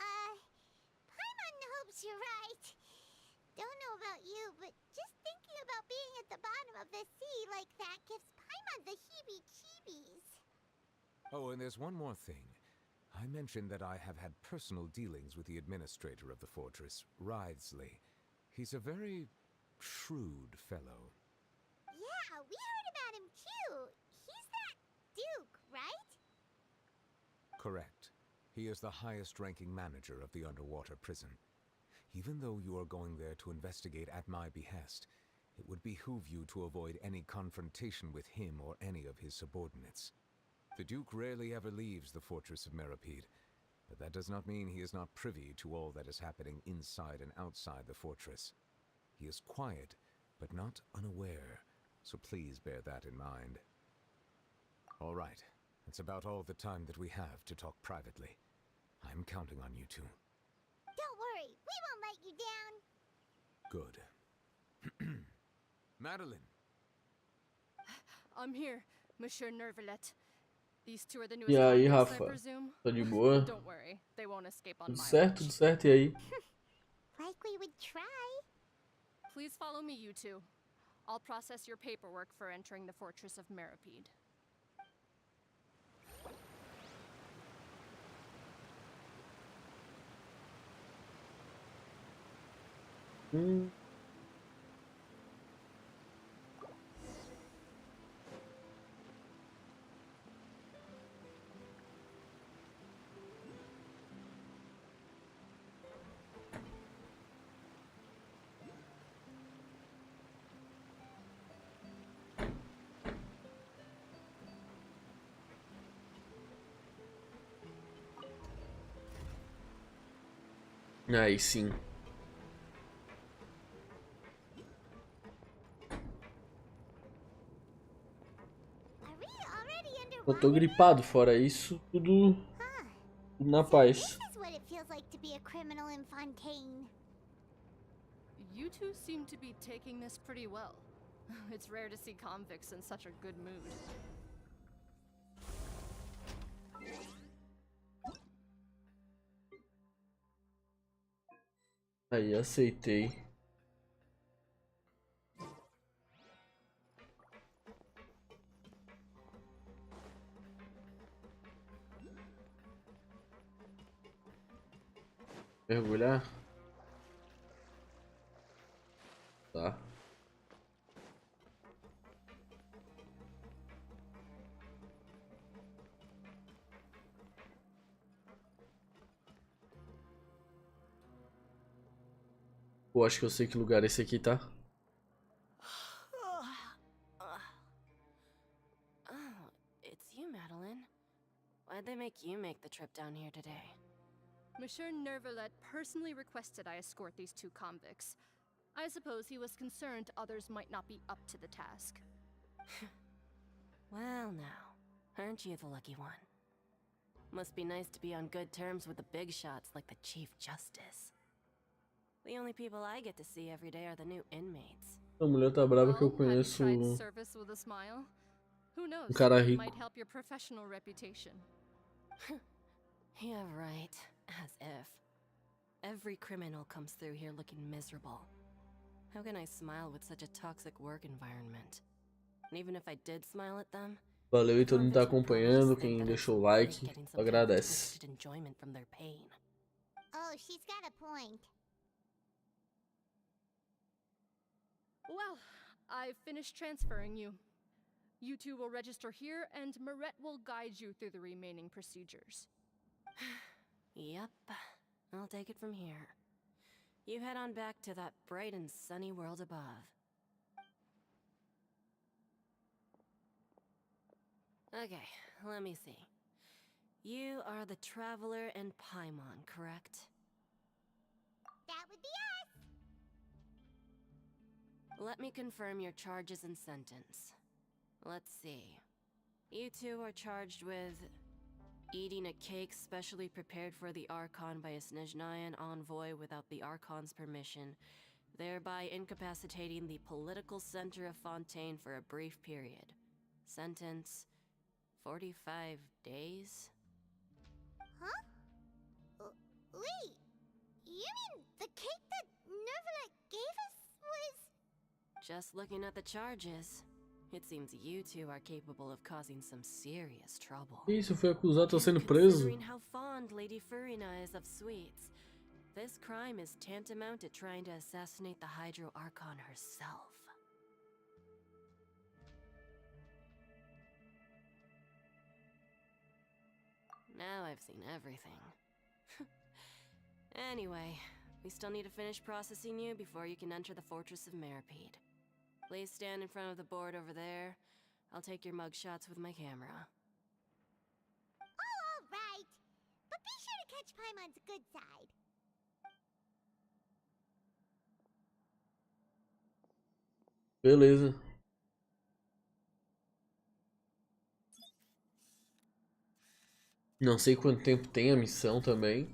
Paimon hopes you're right. Don't know about you, but just thinking about being at the bottom of the sea like that gives Paimon the heebie-jeebies. Oh, and there's one more thing. I mentioned that I have had personal dealings with the administrator of the fortress, Writhsley. He's a very shrewd fellow. Yeah, we heard about him too. He's that Duke, right? Correct. He is the highest-ranking manager of the underwater prison. Even though you are going there to investigate at my behest, it would behoove you to avoid any confrontation with him or any of his subordinates. The Duke rarely ever leaves the fortress of Meripede, but that does not mean he is not privy to all that is happening inside and outside the fortress. He is quiet, but not unaware, so please bear that in mind. All right, that's about all the time that we have to talk privately. I'm counting on you two. Don't worry, we won't let you down. Good. Madeline! I'm here, Monsieur Nervalet. These two are the E newest aí, convicts, I Rafa? presume. Tá de boa? Don't worry, they won't escape on Tudo my certo, watch. tudo certo. E aí? Like we would try. Please follow me, you two. I'll process your paperwork for entering the fortress of Meripede. Aí sim. Are we already Eu tô underwater? gripado, fora isso, tudo na paz. This is what it feels like to be a criminal in Fontaine. You two seem to be taking this pretty well. It's rare to see convicts in such a good mood. Aí, aceitei. Mergulhar? Tá. Pô, acho que eu sei que lugar esse aqui tá. Oh, it's you, Madeline. Why'd they make you make the trip down here today? Monsieur Nervalet personally requested I escort these two convicts. I suppose he was concerned others might not be up to the task. Well now, aren't you the lucky one? Must be nice to be on good terms with the big shots like the Chief Justice. The only people I get to see every day are the new inmates. A mulher tá brava que eu Well, have you conheço tried service with a smile? Who knows? cara It rico. might help your professional reputation. Yeah, right. As if. Every criminal comes through here looking miserable. How can I smile with such a toxic work environment? And even if I did smile at them, Valeu e todo mundo tá convicts would probably acompanhando. just think Quem that deixou o it's like, great getting some kind of agradece. twisted enjoyment from their pain. Oh, she's got a point. Well, I've finished transferring you. You two will register here, and Marette will guide you through the remaining procedures. Yep, I'll take it from here. You head on back to that bright and sunny world above. Okay, let me see. You are the Traveler and Paimon, correct? That would be us. Let me confirm your charges and sentence. Let's see. You two are charged with eating a cake specially prepared for the Archon by a Snezhnayan envoy without the Archon's permission, thereby incapacitating the political center of Fontaine for a brief period. Sentence: 45 days? Huh? Wait, you mean the cake that Nervalet gave us was... Just looking at the charges, it seems you two are capable of causing some serious trouble. Isso, foi acusado, tá sendo preso. Considering how fond Lady Furina is of sweets, this crime is tantamount to trying to assassinate the Hydro Archon herself. Now I've seen everything. Anyway, we still need to finish processing you before you can enter the Fortress of Meripede. Please stand in front of the board over there. I'll take your mugshots with my camera. Oh, all right. But be sure to catch Paimon's good side. Beleza. Não sei quanto tempo tem a missão também.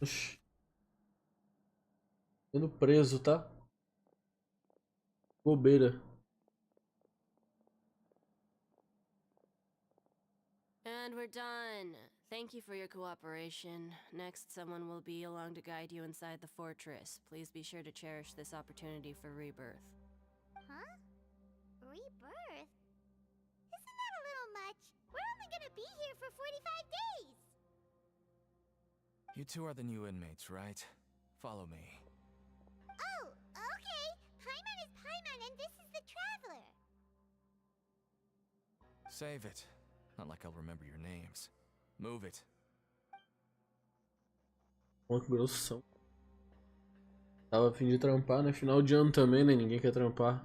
Oxi. Sendo preso, tá? Bobeira. And we're done. Thank you for your cooperation. Next, someone will be along to guide you inside the fortress. Please be sure to cherish this opportunity for rebirth. Huh? Rebirth? Isn't that a little much? We're only gonna be here for 45 days! You two are the new inmates, right? Follow me. Oh, okay. Paimon is Paimon and this is the Traveler. Save it. Not like I'll remember your names. Move it. Olha que grossão. Tava a fim de trampar, né? Final de ano também, né? Ninguém quer trampar.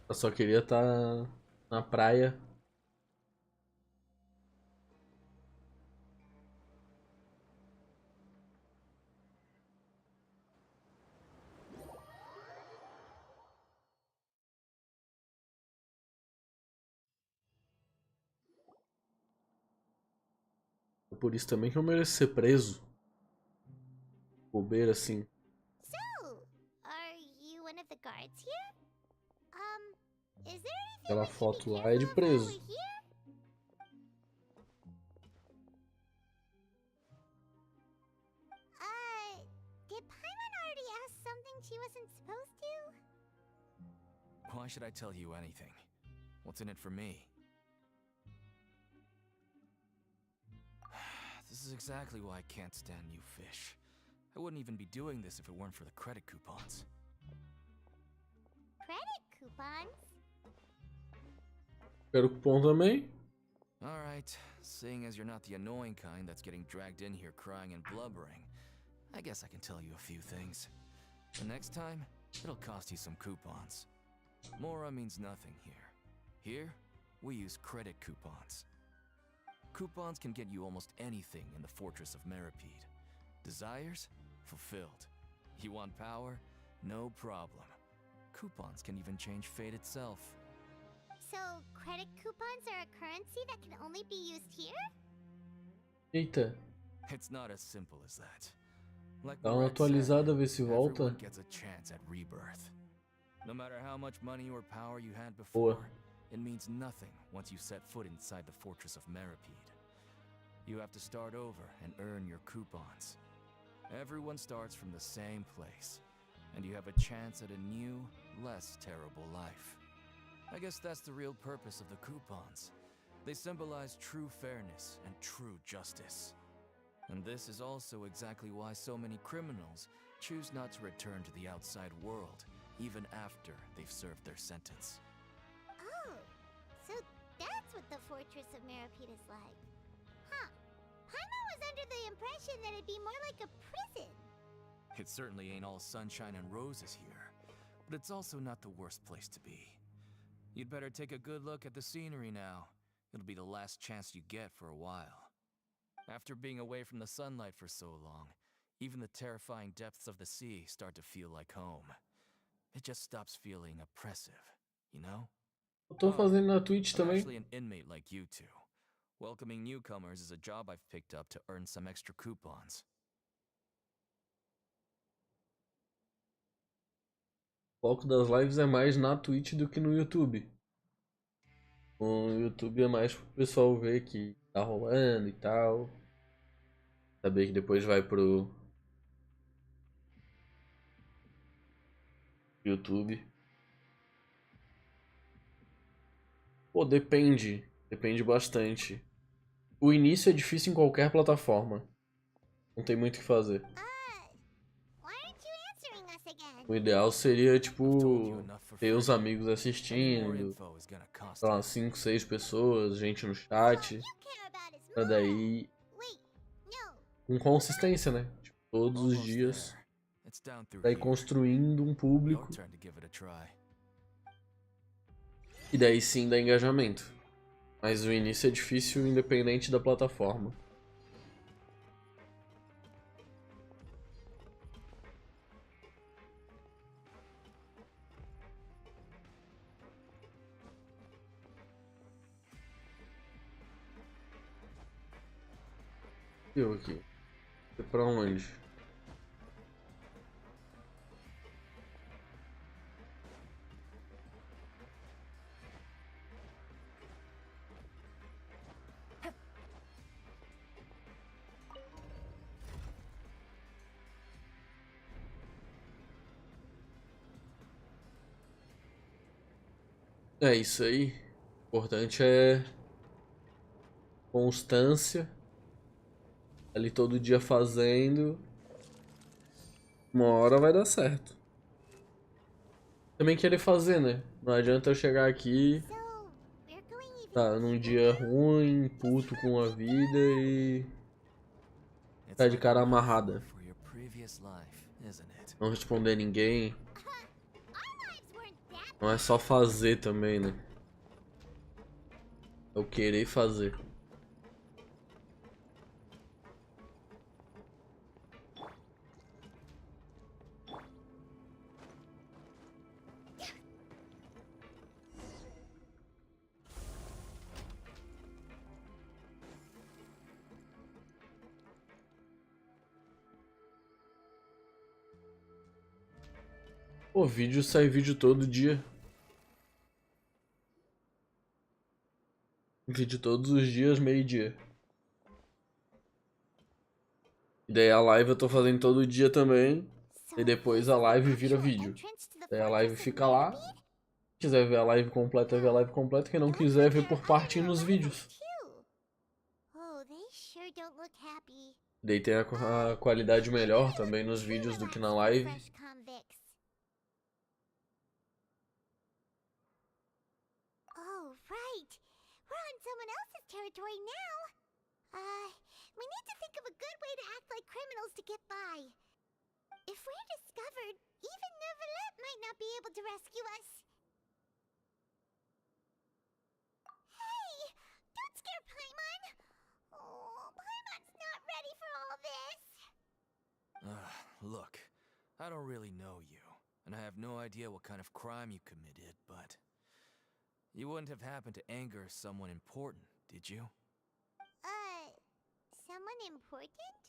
Eu só queria estar na praia. Por isso também que eu mereço ser preso. Bobeira assim. So, are you one of the guards here? Is there anything Aquela we should foto be lá é de careful of while preso. we're here? Did Paimon already ask something she wasn't supposed to? Why should I tell you anything? What's in it for me? This is exactly why I can't stand you fish. I wouldn't even be doing this if it weren't for the credit coupons. Credit coupons? Quero cupom também. Alright, seeing as you're not the annoying kind that's getting dragged in here crying and blubbering, I guess I can tell you a few things. The next time, it'll cost you some coupons. Mora means nothing here. Here, we use credit coupons. Coupons can get you almost anything in the Fortress of Meripede. Desires? Fulfilled. You want power? No problem. Coupons can even change fate itself. So, credit coupons are a currency that can only be used here? Eita, It's not as simple as that. Like dá uma Moret atualizada, said, ver se volta. everyone gets a chance at rebirth. No matter how much money or power you had before, it means nothing once you set foot inside the Fortress of Meripede. You have to start over and earn your coupons. Everyone starts from the same place, and you have a chance at a new, less terrible life. I guess that's the real purpose of the coupons. They symbolize true fairness and true justice. And this is also exactly why so many criminals choose not to return to the outside world, even after they've served their sentence. Oh, so that's what the Fortress of Meripede is like. Huh. Paimon was under the impression that it'd be more like a prison. It certainly ain't all sunshine and roses here, but it's also not the worst place to be. You'd better take a good look at the scenery now. It'll be the last chance you get for a while. After being away from the sunlight for so long, even the terrifying depths of the sea start to feel like home. It just stops feeling oppressive, you know? Eu tô fazendo na Twitch I'm também. actually an inmate like you two. Welcoming newcomers is a job I've picked up to earn some extra coupons. O foco das lives é mais na Twitch do que no YouTube. No YouTube é mais pro pessoal ver que tá rolando e tal. Saber que depois vai pro YouTube. Pô, depende. Depende bastante. O início é difícil em qualquer plataforma. Não tem muito o que fazer. Why aren't you answering us again? O ideal seria, tipo, ter os amigos assistindo. Sei lá, 5, 6 pessoas, gente no chat. You care about is Pra daí, Wait, no. com consistência, né? Tipo, todos os Almost dias. there. It's down through Daí here. construindo um Your público. turn to give it a try. E daí sim dá engajamento. Mas o início é difícil independente da plataforma. Eu aqui. Foi pra onde? É isso aí. O importante é constância. Ali todo dia fazendo. Uma hora vai dar certo. Também querer fazer, né? Não adianta eu chegar aqui, So, we're going even tá num dia ruim, puto com a vida e It's tá de like cara a amarrada. for your previous life, isn't it? Não responder ninguém. Our lives weren't that Não é só fazer também, né? É o querer fazer. Pô, vídeo sai vídeo todo dia. Vídeo todos os dias, meio-dia. E daí a live eu tô fazendo todo dia também. So E depois a live vira actual vídeo. entrance to the Daí a live Fortress of fica lá. Meripede? Se quiser ver a live completa, vê a live completa. Quem não quiser, vê por parte nos vídeos. Oh, they sure don't look happy. Daí tem a qualidade melhor também nos vídeos do que na live. Fresh convicts. Oh, right. We're on so someone else's territory now. We need to think of a good way to act like criminals to get by. If we're discovered, even Neuvillette might not be able to rescue us. Hey! Don't scare Paimon! Oh, Paimon's not ready for all this! Look, I don't really know you, and I have no idea what kind of crime you committed, but... You wouldn't have happened to anger someone important, did you? Someone important?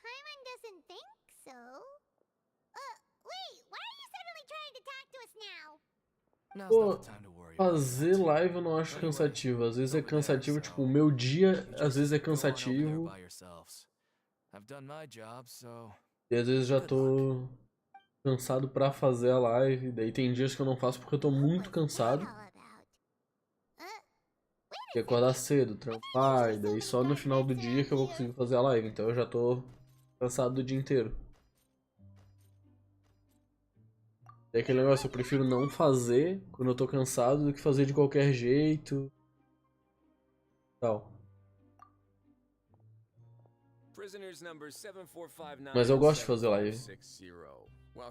Paimon doesn't think so. Wait, why are you suddenly trying to talk to us now? Now's Pô, not the time to worry about fazer that. live eu não acho cansativo. Às vezes é cansativo, tipo, o meu dia às vezes é cansativo. I've done my job, so... E às vezes já tô cansado pra fazer a live. Daí tem dias que eu não faço porque eu tô muito cansado. E acordar cedo, trampar, e daí só no final do dia que eu vou conseguir fazer a live. Então eu já tô cansado do dia inteiro. E aquele negócio, eu prefiro não fazer quando eu tô cansado do que fazer de qualquer jeito. Tal. Mas eu gosto de fazer live.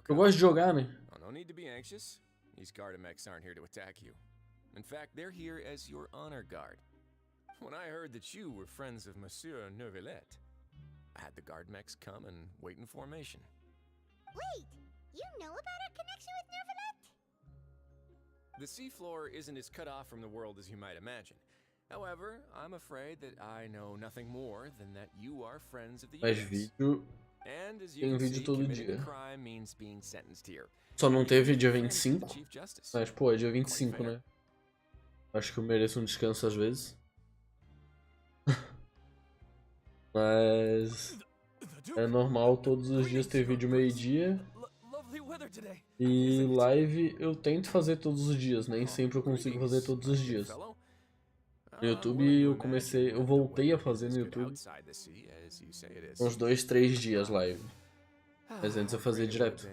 Eu gosto de jogar, né? No need to be anxious. These Gardamex aren't here to attack you. In fact, they're here as your honor guard. When I heard that you were friends of Monsieur Neuvillette, I had the Gardamex come and wait in formation. Wait, you know about our connection with Neuvillette? The seafloor isn't as cut off from the world as you might imagine. However, I'm afraid that I know nothing more than that you are friends of the Mas US. vídeo... And as you Tem can vídeo see, todo committing dia. a crime means being sentenced here. Só não teve dia 25. Chief Justice. Mas, pô, é dia 25, né? Acho que eu mereço um descanso às vezes. Mas... é normal todos os dias ter vídeo meio-dia. E live eu tento fazer todos os dias. Nem sempre eu consigo fazer todos os dias. No YouTube eu voltei a fazer no YouTube uns 2, 3 dias live. Mas antes eu fazia direto.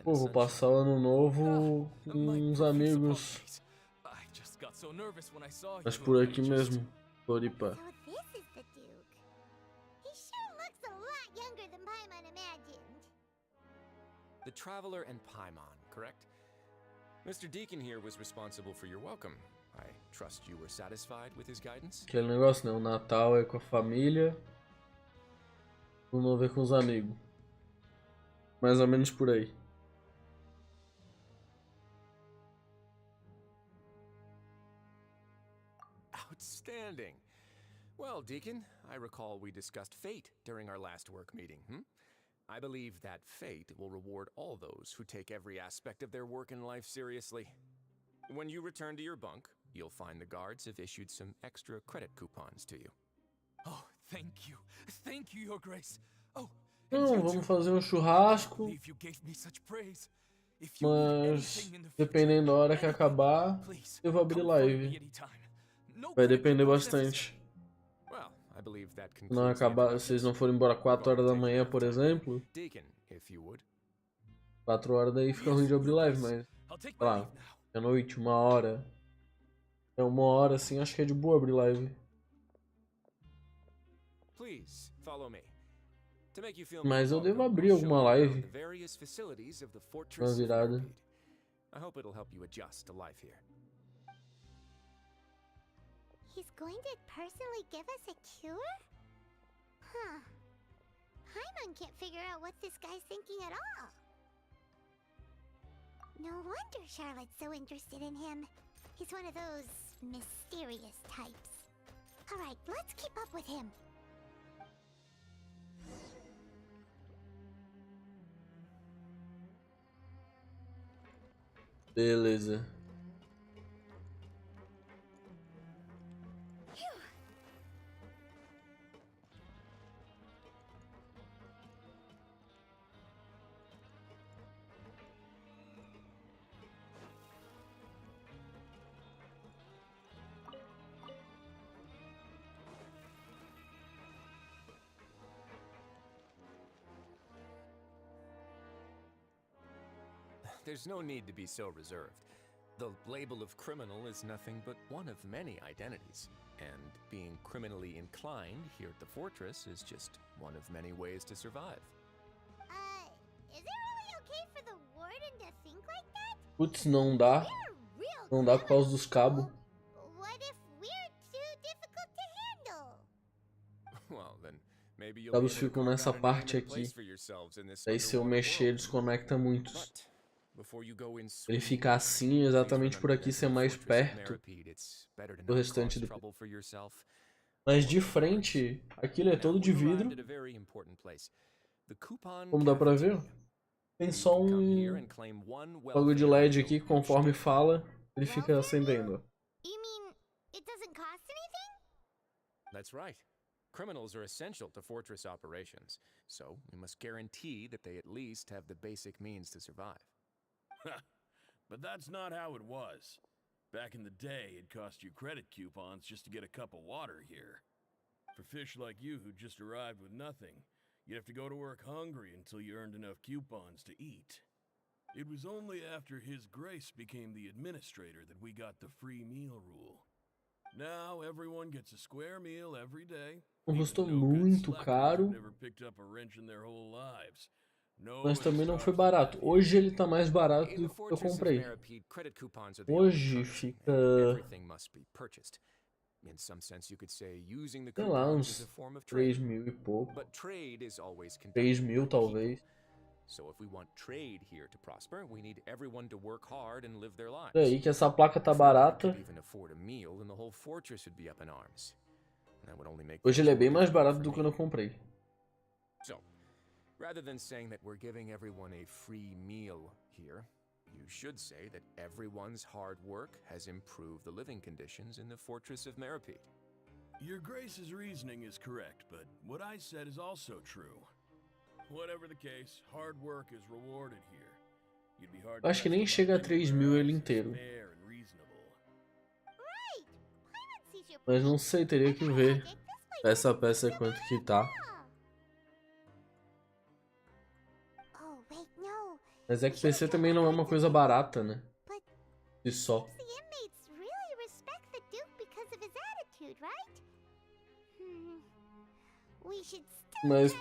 Pô, vou passar o ano novo com uns amigos. Mas por aqui mesmo, Floripa. So this is the Duke. He sure looks a lot younger than Paimon imagined. The Traveler and Paimon, correct? Mr. Deacon here was responsible for your welcome. I trust you were satisfied with his guidance? Aquele negócio, né? O Natal é com a família. O novo é com os amigos. Mais ou menos por aí. Outstanding. Well, Deacon, I recall we discussed fate during our last work meeting, I believe that fate will reward all those who take every aspect of their work and life seriously. When you return to your bunk, you'll find the guards have issued some extra credit coupons to you. Oh, thank you. Thank you, Your Grace. Oh, Não, vamos fazer um churrasco. Mas dependendo da hora que acabar, eu vou abrir live. Vai depender bastante. Se não acabar, se vocês não forem embora 4 horas da manhã, por exemplo, 4 horas daí fica ruim de abrir live, mas sei lá, à noite, 1 hora. É 1 hora assim, acho que é de boa abrir live. Mas eu devo abrir alguma live na virada. He's going to personally give us a cure? Huh. Paimon can't figure out what this guy's thinking at all. No wonder Charlotte's so interested in him. He's one of those mysterious types. Alright, let's keep up with him. Beleza. there's no need to be so reserved. The label of criminal is nothing but one of many identities. And being criminally inclined here at the fortress is just one of many ways to survive. Is it really okay for the warden to think like that? Putz, não dá. Não dá por causa dos cabos. What if we're too difficult to handle? Well, then maybe Os you'll cabos ficam nessa parte aqui. Aí se eu mexer, desconecta muitos. Ele fica assim, exatamente por aqui ser mais perto do restante do... Mas de frente, aquilo é todo de vidro. Como dá pra ver? Tem só um bagulho de LED aqui que conforme fala, ele fica acendendo. You mean it doesn't cost anything? That's right. Criminals are essential to fortress operations, so we must guarantee that they at least have the basic means to survive. But that's not how it was. Back in the day, it cost you credit coupons just to get a cup of water here. For fish like you who just arrived with nothing, you'd have to go to work hungry until you earned enough coupons to eat. It was only after His Grace became the administrator that we got the free meal rule. Now everyone gets a square meal every day. Custou muito caro. Never picked up a wrench in their whole lives. Mas também não foi barato. Hoje ele tá mais barato do que eu comprei. Hoje fica... sei lá, uns 3 mil e pouco. 3 mil talvez. É aí que essa placa tá barata. Hoje ele é bem mais barato do que quando eu comprei. Rather than saying that we're giving everyone a free meal here, you should say that everyone's hard work has improved the living conditions in the Fortress of Meripede. Your Grace's reasoning is correct, but what I said is also true. Whatever the case, hard work is rewarded here. You'd be hard. Acho que nem chega a 3 mil ele inteiro. Mas não sei, teria que ver. Essa peça quanto que tá. Mas é que PC também não é uma coisa barata, né? E só. Mas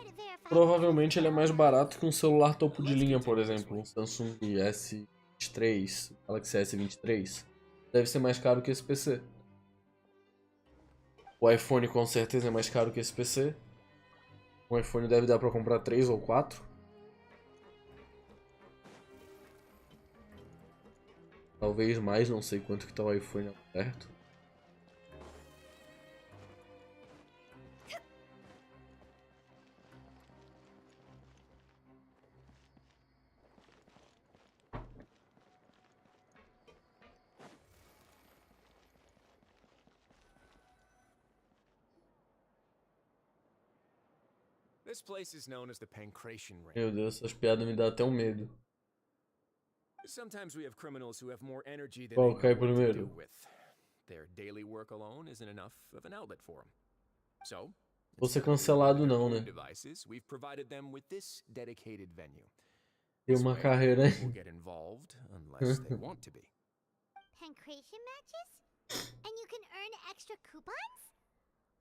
provavelmente ele é mais barato que um celular topo de linha, por exemplo. Um Samsung S23, Galaxy S23. Deve ser mais caro que esse PC. O iPhone com certeza é mais caro que esse PC. O iPhone deve dar pra comprar 3 ou 4. Talvez mais, não sei quanto que tá o iPhone perto. Meu Deus, essas piadas me dão até um medo. Sometimes we have criminals who have more energy than Qual cai they know what to primeiro? do with. Their daily work alone isn't enough of an outlet for them. So, Vou ser cancelado não, né? devices, we've provided them with this dedicated venue. Tem uma carreira aí. Will get involved unless they want to be. Pancration matches? And you can earn extra coupons?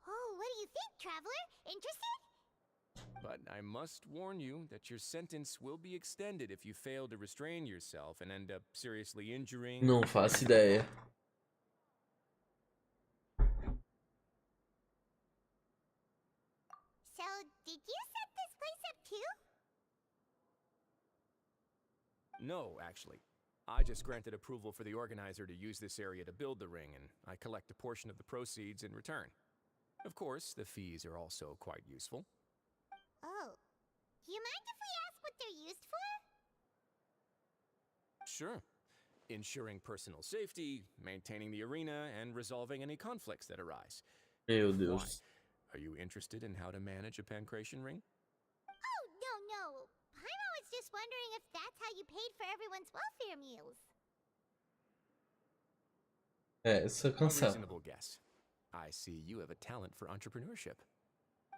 Oh, what do you think, traveler? Interested? But I must warn you that your sentence will be extended if you fail to restrain yourself and end up seriously injuring... Não faço ideia. So, did you set this place up too? No, actually. I just granted approval for the organizer to use this area to build the ring, and I collect a portion of the proceeds in return. Of course, the fees are also quite useful. Oh. Do you mind if we ask what they're used for? Sure. Ensuring personal safety, maintaining the arena, and resolving any conflicts that arise. Meu Deus. Why? Are you interested in how to manage a pancration ring? Oh, no. Paimon was just wondering if that's how you paid for everyone's welfare meals. É, essa A cancela. reasonable guess. I see you have a talent for entrepreneurship.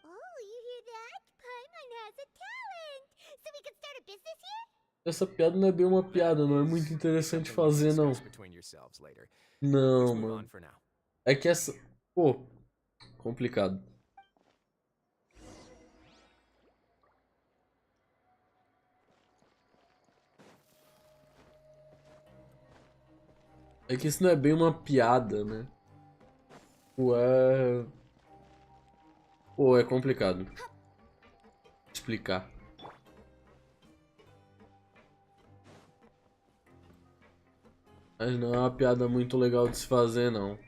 Oh, you hear that? Paimon has a talent! So we could start a business here? Essa piada não é bem uma piada, não é muito interessante fazer, não. Não, mano. É que essa... Pô, complicado. É que isso não é bem uma piada, né? Ué... Pô, é complicado explicar. Mas não é uma piada muito legal de se fazer, não.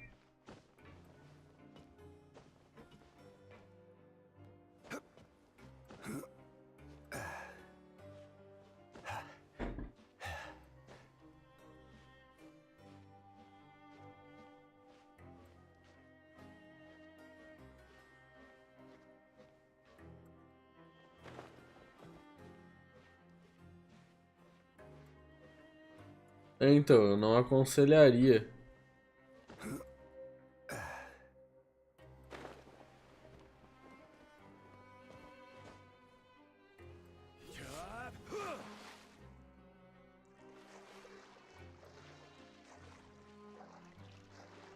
Então, eu não aconselharia.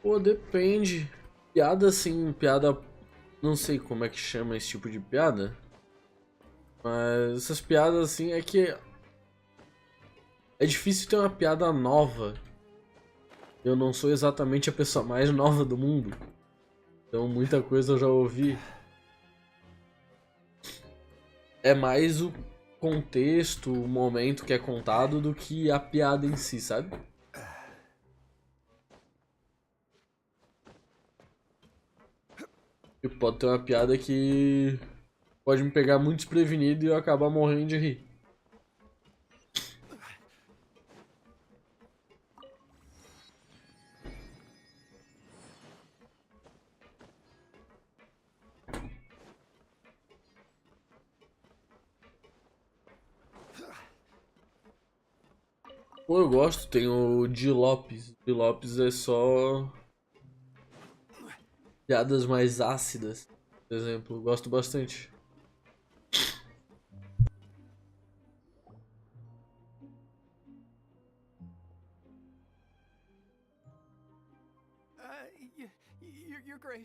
Pô, depende. Piada assim, piada... Não sei como é que chama esse tipo de piada. Mas essas piadas assim é que... É difícil ter uma piada nova. Eu não sou exatamente a pessoa mais nova do mundo. Então muita coisa eu já ouvi. É mais o contexto, o momento que é contado do que a piada em si, sabe? E pode ter uma piada que pode me pegar muito desprevenido e eu acabar morrendo de rir. Pô, eu gosto, tem o de Lopes. De Lopes é só piadas mais ácidas, por exemplo. Eu gosto bastante.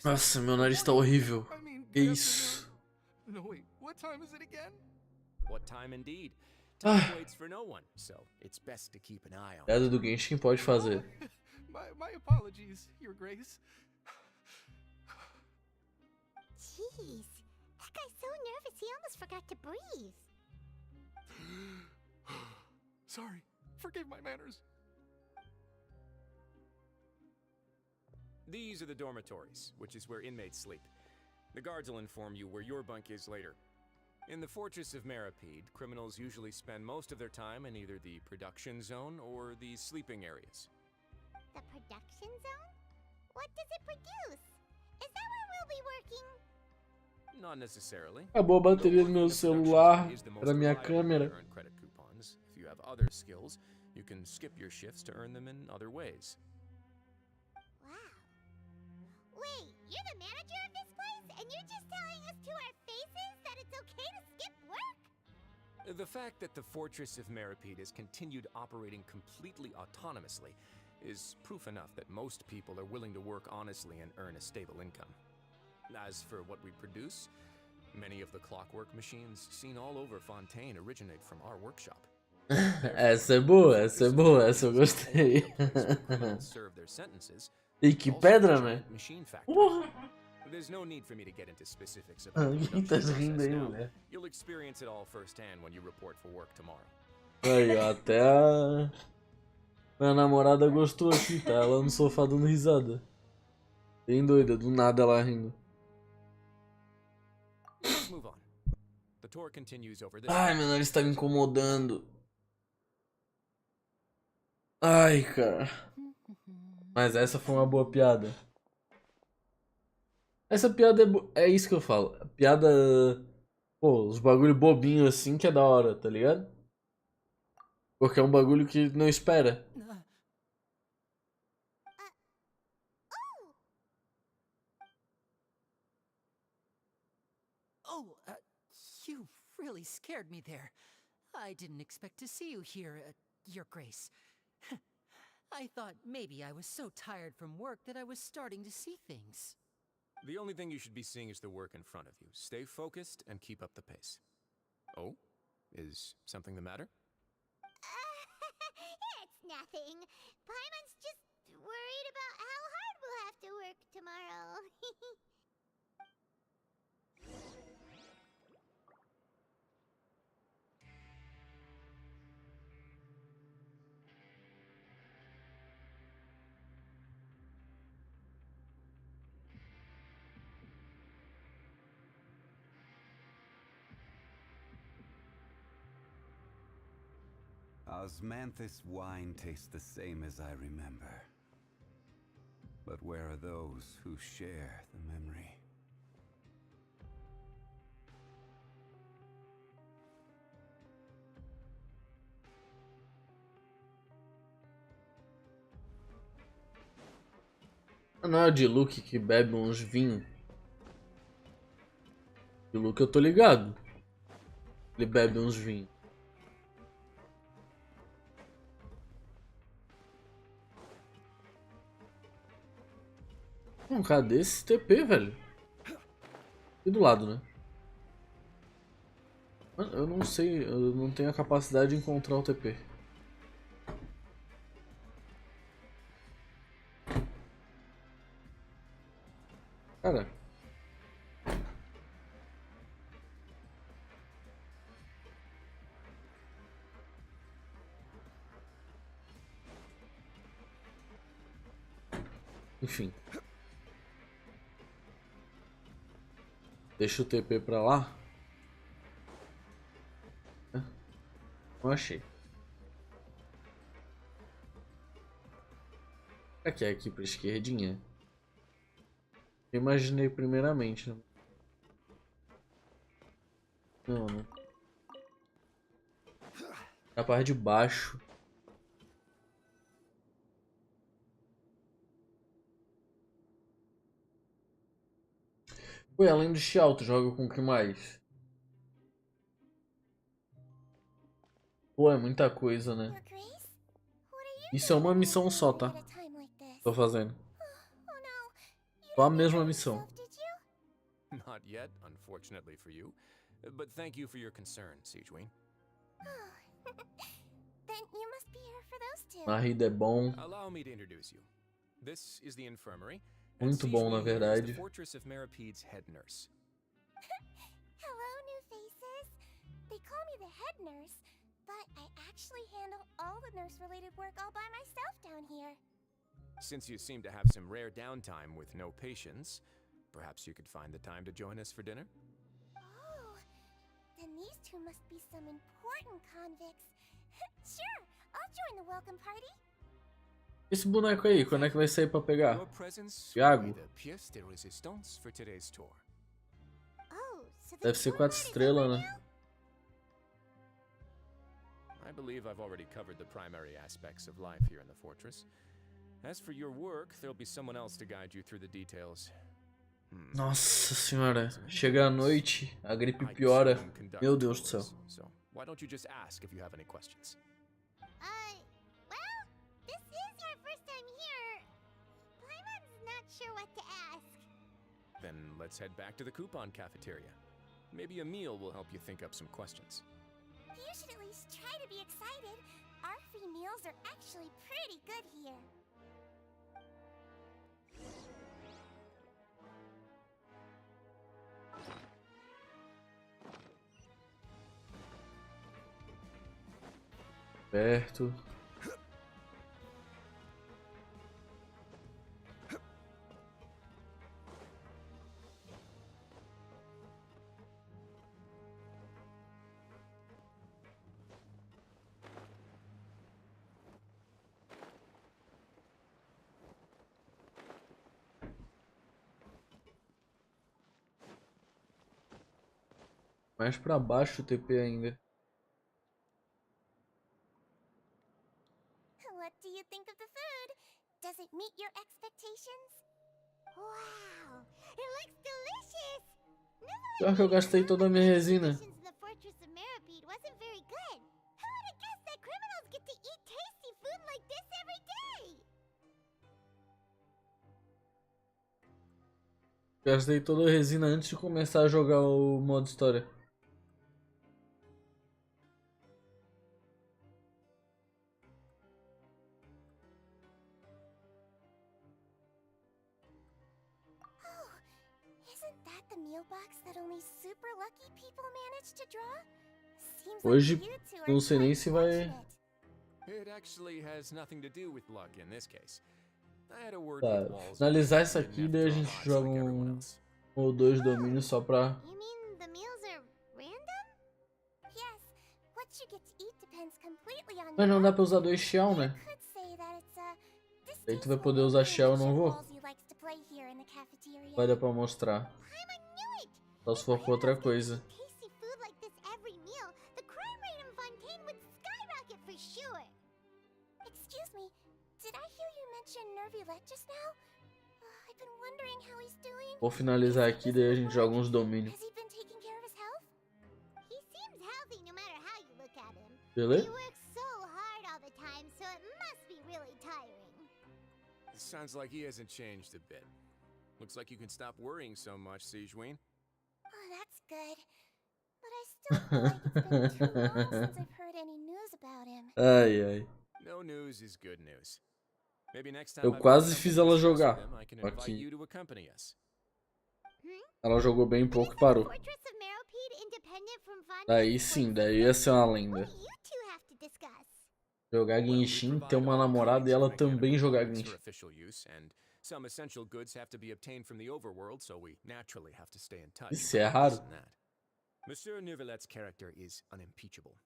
Nossa, meu nariz tá horrível. Que isso? No, wait, what time is it again? What time indeed? Ah. Time waits for no one, so it's best to keep an eye on Piada it. do Genshin pode fazer. My apologies, Your Grace. Jeez, that guy's so nervous he almost forgot to breathe. Sorry, forgive my manners. These are the dormitories, which is where inmates sleep. The guards will inform you where your bunk is later. In the Fortress of Meripede, criminals usually spend most of their time in either the production zone or the sleeping areas. The production zone? What does it produce? Is that where we'll be working? Not necessarily. Acabou a bateria do meu celular, era minha câmera. Earn credit coupons. If you have other skills, you can skip your shifts to earn them in other ways. Wow. Wait, you're the manager of this place, and you're just telling us to our faces that it's okay to skip work? The fact that the Fortress of Meripede has continued operating completely autonomously is proof enough that most people are willing to work honestly and earn a stable income. As for what we produce, many of the clockwork machines seen all over Fontaine originate from our workshop. Essa é boa, essa é boa, essa eu gostei. E que pedra, né? Porra! There's no need for me to get into specifics about the Quem tá production rindo process aí, now. mulher? You'll experience it all firsthand when you report for work tomorrow. Aí, ó, até a minha namorada gostou aqui, tá? Ela no sofá dando risada. Bem doida, do nada ela rindo. Let's move on. The tour continues over this. Ai, meu nariz tá me incomodando. Ai, cara. Mas essa foi uma boa piada. Essa piada é isso que eu falo. A piada. Pô, os bagulho bobinho assim que é da hora, tá ligado? Porque é um bagulho que não espera. Oh, you really scared me there. I didn't expect to see you here, Your Grace. I thought maybe I was so tired from work that I was starting to see things. The only thing you should be seeing is the work in front of you. Stay focused and keep up the pace. Oh? Is something the matter? It's nothing. Paimon's just worried about how hard we'll have to work tomorrow. Osmanthus wine tastes the same as I remember. But where are those who share the memory? Não é o de Luke que bebe uns vinhos? De Luke eu tô ligado. Ele bebe uns vinhos. Cadê esse TP, velho? E do lado, né? Eu não sei, eu não tenho a capacidade de encontrar o TP. Cara. Enfim. Deixa o TP pra lá. Não achei. Aqui, aqui pra esquerdinha. Imaginei primeiramente. Né? Não, não. Na parte de baixo. Ué, além do Xiao, tu joga com o que mais? Pô, é muita coisa, né? Isso é uma missão só, tá? Tô fazendo. Só a mesma missão. Not yet, unfortunately for you. But thank you for your concern, Sigewin. Then you must be here for those two. Marida é bom. Allow me to introduce you. This is the infirmary. Muito bom, na verdade. Fortress of Meripede's head nurse. Hello, new faces. They call me the head nurse, but I actually handle all the nurse-related work all by myself down here. Since you seem to have some rare downtime with no patients, perhaps you could find the time to join us for dinner? Oh, then these two must be some important convicts. Sure, I'll join the welcome party. Esse boneco aí, quando é que vai sair pra pegar? Thiago? Deve ser 4 estrelas, né? I believe I've already covered the primary aspects of life here in the fortress. As for your work, there'll be someone else to guide you through the details. Nossa senhora, chega a noite, a gripe piora. Meu Deus do céu. So, why don't you just ask if you have any questions? Well, this is our first time here. Paimon's not sure what to ask. Then let's head back to the coupon cafeteria. Maybe a meal will help you think up some questions. You should at least try to be excited. Our free meals are actually pretty good here. Perto. Mais pra baixo o TP ainda. What do you think of the food? Does it meet your expectations? Wow, it looks delicious. Pior que eu gastei toda a minha resina. The fortress of Meripede wasn't very good. Who would have guessed that criminals get to eat tasty food like this every day? Gastei toda a resina antes de começar a jogar o modo história. Isn't that the meal box that only super lucky people manage to draw? Seems Hoje like you two are não sei nem se vai. fortunate. It actually has nothing to do with luck in this case. I had a word Tá, with Walls. finalizar isso aqui, daí a gente joga um ou dois domínios só pra. You mean the meals are random? Yes, what you get to eat depends completely on Mas your não dá luck. pra usar dois shell, né? Could say that it's a Aí tu vai poder usar shell, eu não vou. Halsey likes to play here in the cafeteria. Vai dar pra mostrar. Só se for pra outra coisa. Tasty food like this every meal, the crime rate in Fontaine would skyrocket for sure. Excuse me, did I hear you mention Nervulette just now? I've been wondering how he's doing. Vou finalizar aqui, daí a gente joga uns domínios. Has he been taking care of his health? He seems healthy no matter how you look at him. Beleza? He works so hard all the time, so it must be really tiring. Sounds like he hasn't changed a bit. Looks like you can stop worrying so much, Sijuin. Oh, that's good. But I still feel like it's been too long since I've heard any news about him. Ai, ai. No news is good news. Maybe next time Eu I've quase got fiz something ela to discuss jogar. with him, I can invite Aqui. you to accompany us. Ela jogou bem pouco e parou. Fortress of Meripede independent from Fontaine? Daí sim, daí ia ser uma lenda. You two have to discuss. Jogar Genshin, ter uma namorada e ela também jogar Genshin. Official use, and some essential goods have to be obtained from the overworld, so we naturally have to stay in touch. Isso é raro. Monsieur Neuvillette's character is unimpeachable.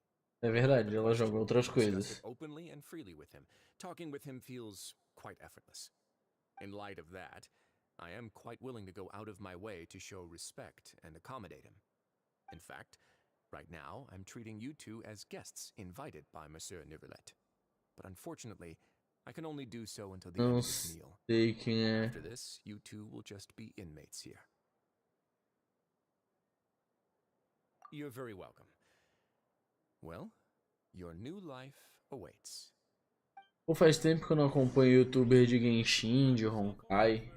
É verdade, ela joga outras coisas. Openly and freely with him. Talking with him feels quite effortless. In light of that, I am quite willing to go out of my way to show respect and accommodate him. In fact, right now I'm treating you two as guests invited by Monsieur Neuvillette. But unfortunately, I can only do so until the end of this meal. Sei quem é. After this, you two will just be inmates here. You're very welcome. Well, your new life awaits. Pô, faz tempo que eu não acompanho youtuber de Genshin, de Honkai.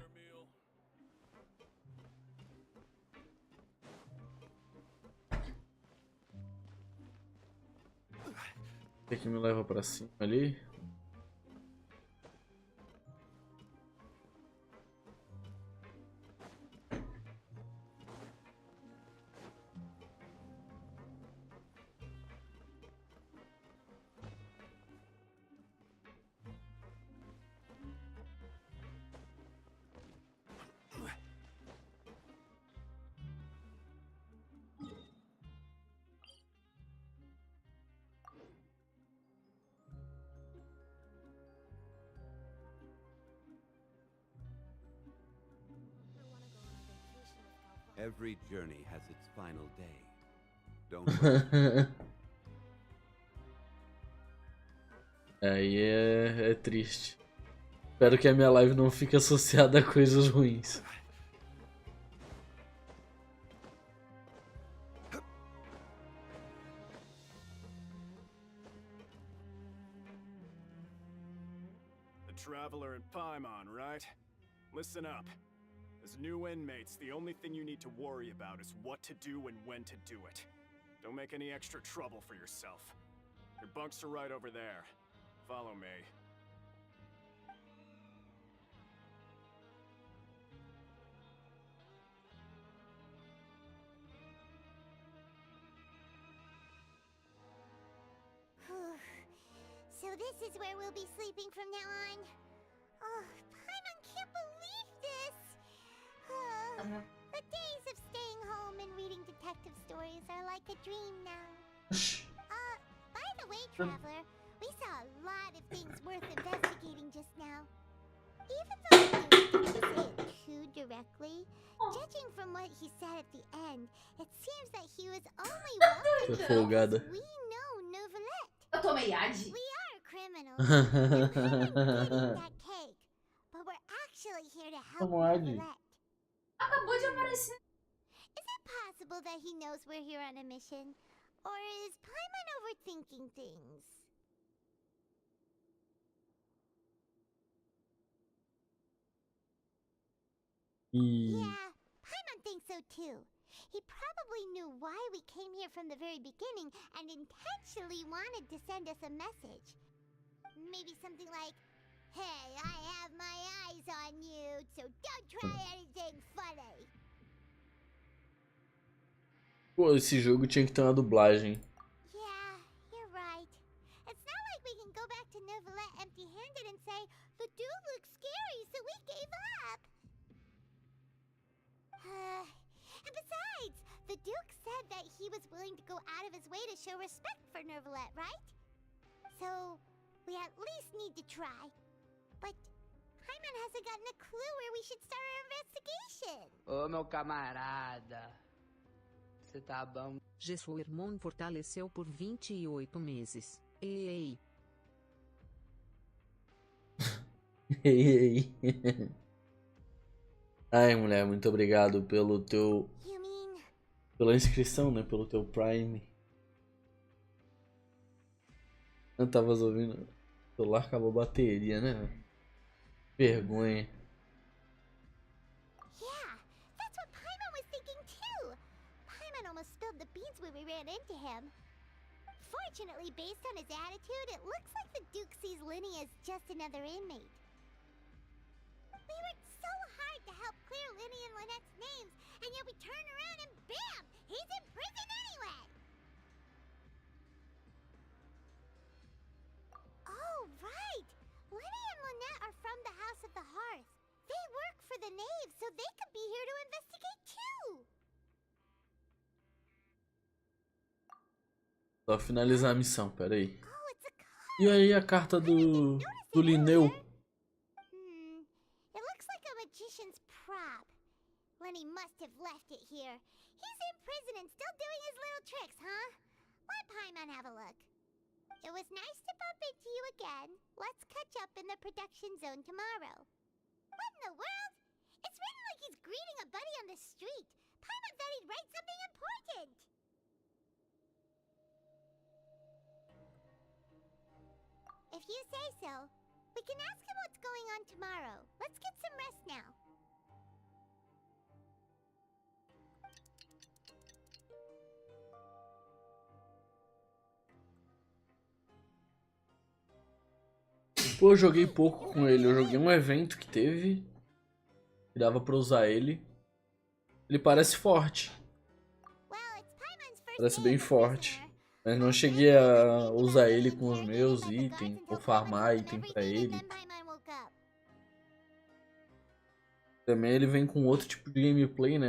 O que me leva pra cima ali? Every journey has its final day. Don't worry. Aí é triste. Espero que a minha live não fique associada a coisas ruins. The Traveler in Paimon, right? Listen up. As new inmates, the only thing you need to worry about is what to do and when to do it. Don't make any extra trouble for yourself. Your bunks are right over there. Follow me. So this is where we'll be sleeping from now on. Oh, Paimon can't believe this. The days of staying home and reading detective stories are like a dream now. By the way, Traveler, we saw a lot of things worth investigating just now. Even though he didn't say it too directly, judging from what he said at the end, it seems that he was only welcome because we know Neuvillette. Eu tomei ad. We are criminals. We're getting that cake, but we're actually here to help Neuvillette. Acabou de aparecer. Is it possible that he knows we're here on a mission? Or is Paimon overthinking things? Yeah, Paimon thinks so too. He probably knew why we came here from the very beginning and intentionally wanted to send us a message. Maybe something like, "Hey, I have my eyes on you, so don't try anything funny." Pô, esse jogo tinha que ter uma dublagem. Yeah, you're right. It's not like we can go back to Neuvillette empty-handed and say, "The dude looks scary, so we gave up." And besides, the Duke said that he was willing to go out of his way to show respect for Neuvillette, right? So, we at least need to try. But Paimon hasn't gotten a clue where we should start our investigation. Ô, meu camarada. Você tá bom? Seu irmão fortaleceu por 28 meses. Ei. Ei. Ai, mulher, muito obrigado pelo teu... Pela inscrição, né? Pelo teu Prime. Eu tava ouvindo... O celular acabou a bateria, né? Vergonha. Yeah, that's what Paimon was thinking too. Paimon almost spilled the beans when we ran into him. Fortunately, based on his attitude, it looks like the Duke sees Linny as just another inmate. We worked so hard to help clear Linny and Lynette's names, and yet we turn around and bam! He's in prison anyway! Oh, right! Linny and Lynette are from the House of the Hearth. They work for the Knave, so they could be here to investigate too! Só finalizar a missão, pera aí. E aí a carta do Linneu? It looks like a magician's prop. Lenny must have left it here. He's in prison and still doing his little tricks, huh? Let Paimon have a look. It was nice to bump into you again. Let's catch up in the production zone tomorrow. What in the world? It's written like he's greeting a buddy on the street. Paimon thought he'd write something important. If you say so, we can ask him what's going on tomorrow. Let's get some rest now. Pô, eu joguei pouco com ele. Eu joguei um evento que teve. Que dava pra usar ele. Ele parece forte. Parece bem forte. Mas não cheguei a usar ele com os meus itens. Ou farmar item pra ele. Também ele vem com outro tipo de gameplay, né?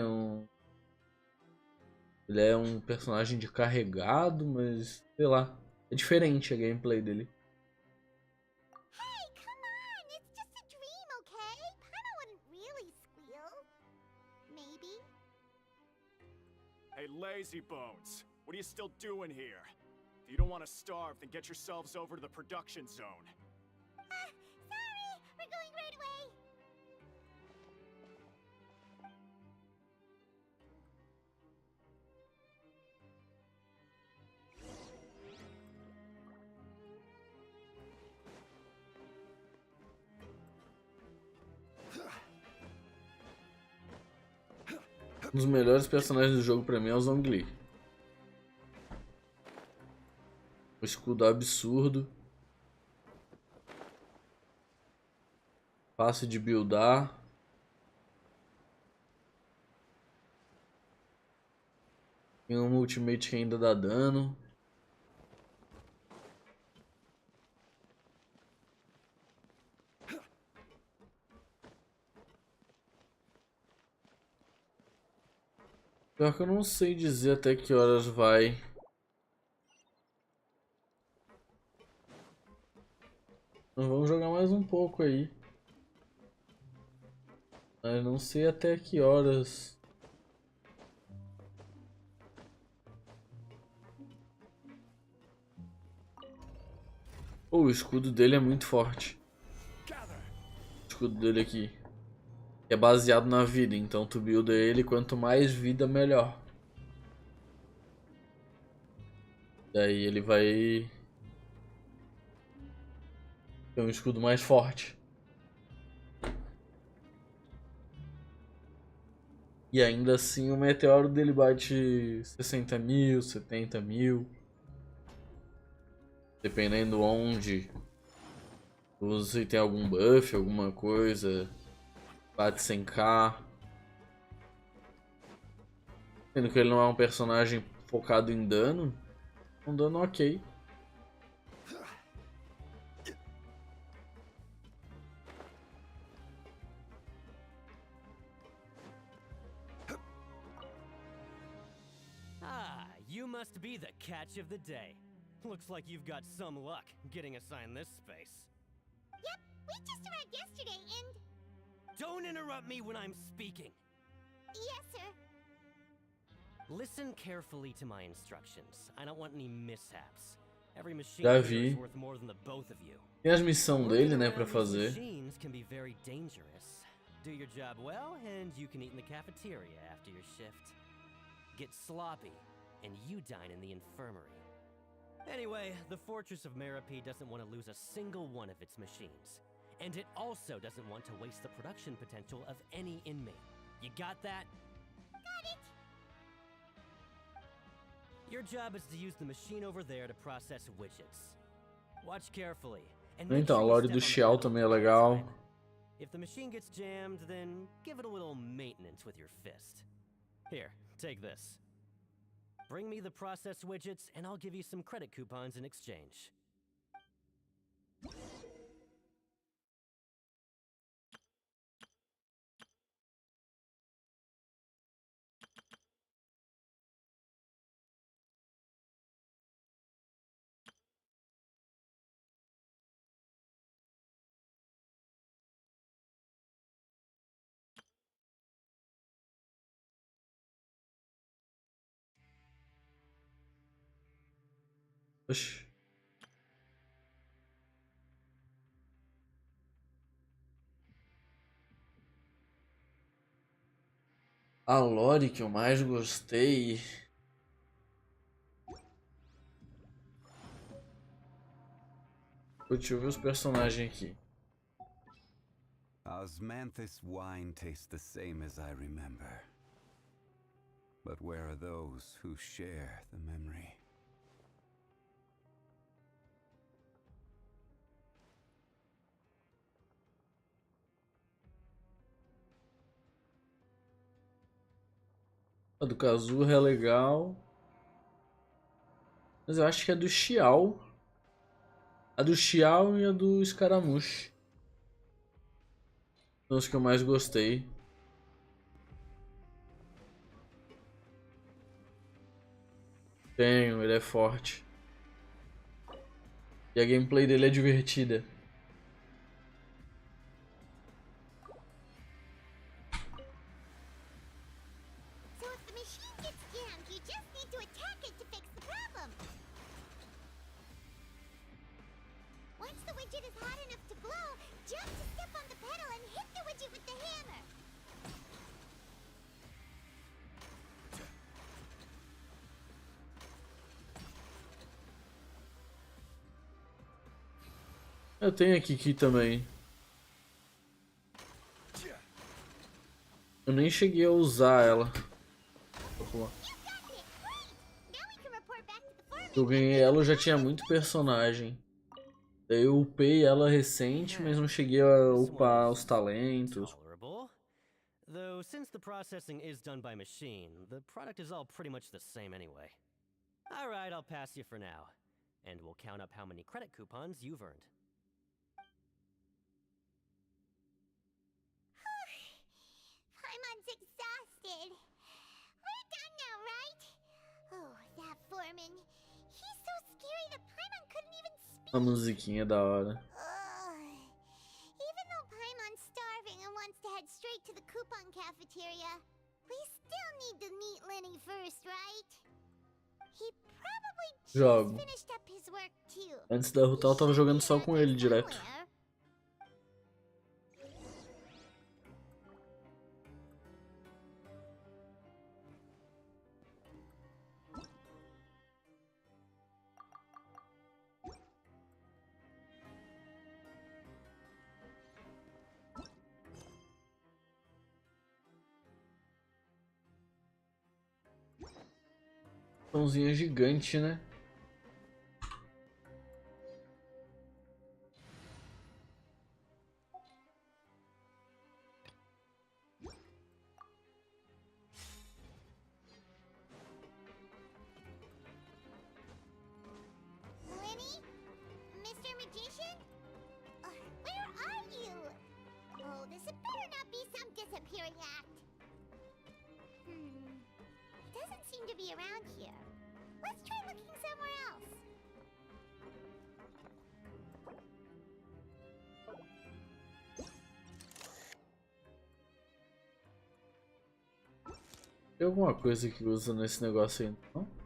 Ele é um personagem de carregado, mas sei lá. É diferente a gameplay dele. Hey, lazy bones. What are you still doing here? If you don't want to starve, then get yourselves over to the production zone. Sorry, we're going right away. Um dos melhores personagens do jogo pra mim é o Zhongli. O escudo absurdo. Fácil de buildar. Tem um ultimate que ainda dá dano. Pior que eu não sei dizer até que horas vai. Nós vamos jogar mais um pouco aí. Mas não sei até que horas. Oh, o escudo dele é muito forte. O escudo dele aqui. É baseado na vida, então tu builda ele, quanto mais vida, melhor. Daí ele vai ter um escudo mais forte. E ainda assim o meteoro dele bate 60 mil, 70 mil. Dependendo onde. Se tem algum buff, alguma coisa. Bate 100k. Sendo que ele não é um personagem focado em dano. Um dano ok. Ah, you must be the catch of the day. Looks like you've got some luck getting assigned this space. Yep, we just arrived yesterday and... Don't interrupt me when I'm speaking. Yes, sir. Listen carefully to my instructions. I don't want any mishaps. Every machine Já here is vi. worth more than the both of you. Tem as missões dele, né, pra These fazer. machines can be very dangerous. Do your job well, and you can eat in the cafeteria after your shift. Get sloppy, and you dine in the infirmary. Anyway, the Fortress of Meropide doesn't want to lose a single one of its machines. And it also doesn't want to waste the production potential of any inmate. You got that? Got it. Your job is to use the machine over there to process widgets. Watch carefully. And Então, a lore do Xiao também é legal. If the machine gets jammed, then give it a little maintenance with your fist. Here, take this. Bring me the processed widgets, and I'll give you some credit coupons in exchange. Oxi. A lore que eu mais gostei. Deixa eu ver os personagens aqui. Osmanthus wine tastes the same as I remember. But where are those who share the memory? A do Kazuha é legal. Mas eu acho que é do Xiao. A do Xiao e a do Scaramouche. São os que eu mais gostei. Tenho, ele é forte. E a gameplay dele é divertida. So if the machine gets jammed, you just need to attack it to fix the problem. Once the widget is hot enough to glow, jump to step on the pedal and hit the widget with the hammer. Eu tenho a Kiki também. Eu nem cheguei a usar ela. Eu ganhei ela, eu já tinha muito personagem. Daí eu upei ela recente, mas não cheguei a upar os talentos. Though since the processing is done by machine, the product is all pretty much the same anyway. Alright, I'll pass you for now. And we'll count up how many credit coupons you've earned. Paimon's exhausted. We're done now, right? Oh, that foreman. He's so scary that Paimon couldn't even speak. A musiquinha é da hora. Even though Paimon's starving and wants to head straight to the coupon cafeteria, we still need to meet Lenny first, right? He probably just Jogo. finished up his work too. Antes da Rutal eu tava jogando só com ele direto. Pãozinha gigante, né? Lenny? Mr. Magician? Where are you? Oh, this better not be some disappearing act. He doesn't seem to be around here. Let's try looking somewhere else. Tem alguma coisa que usa nesse negócio aí, não?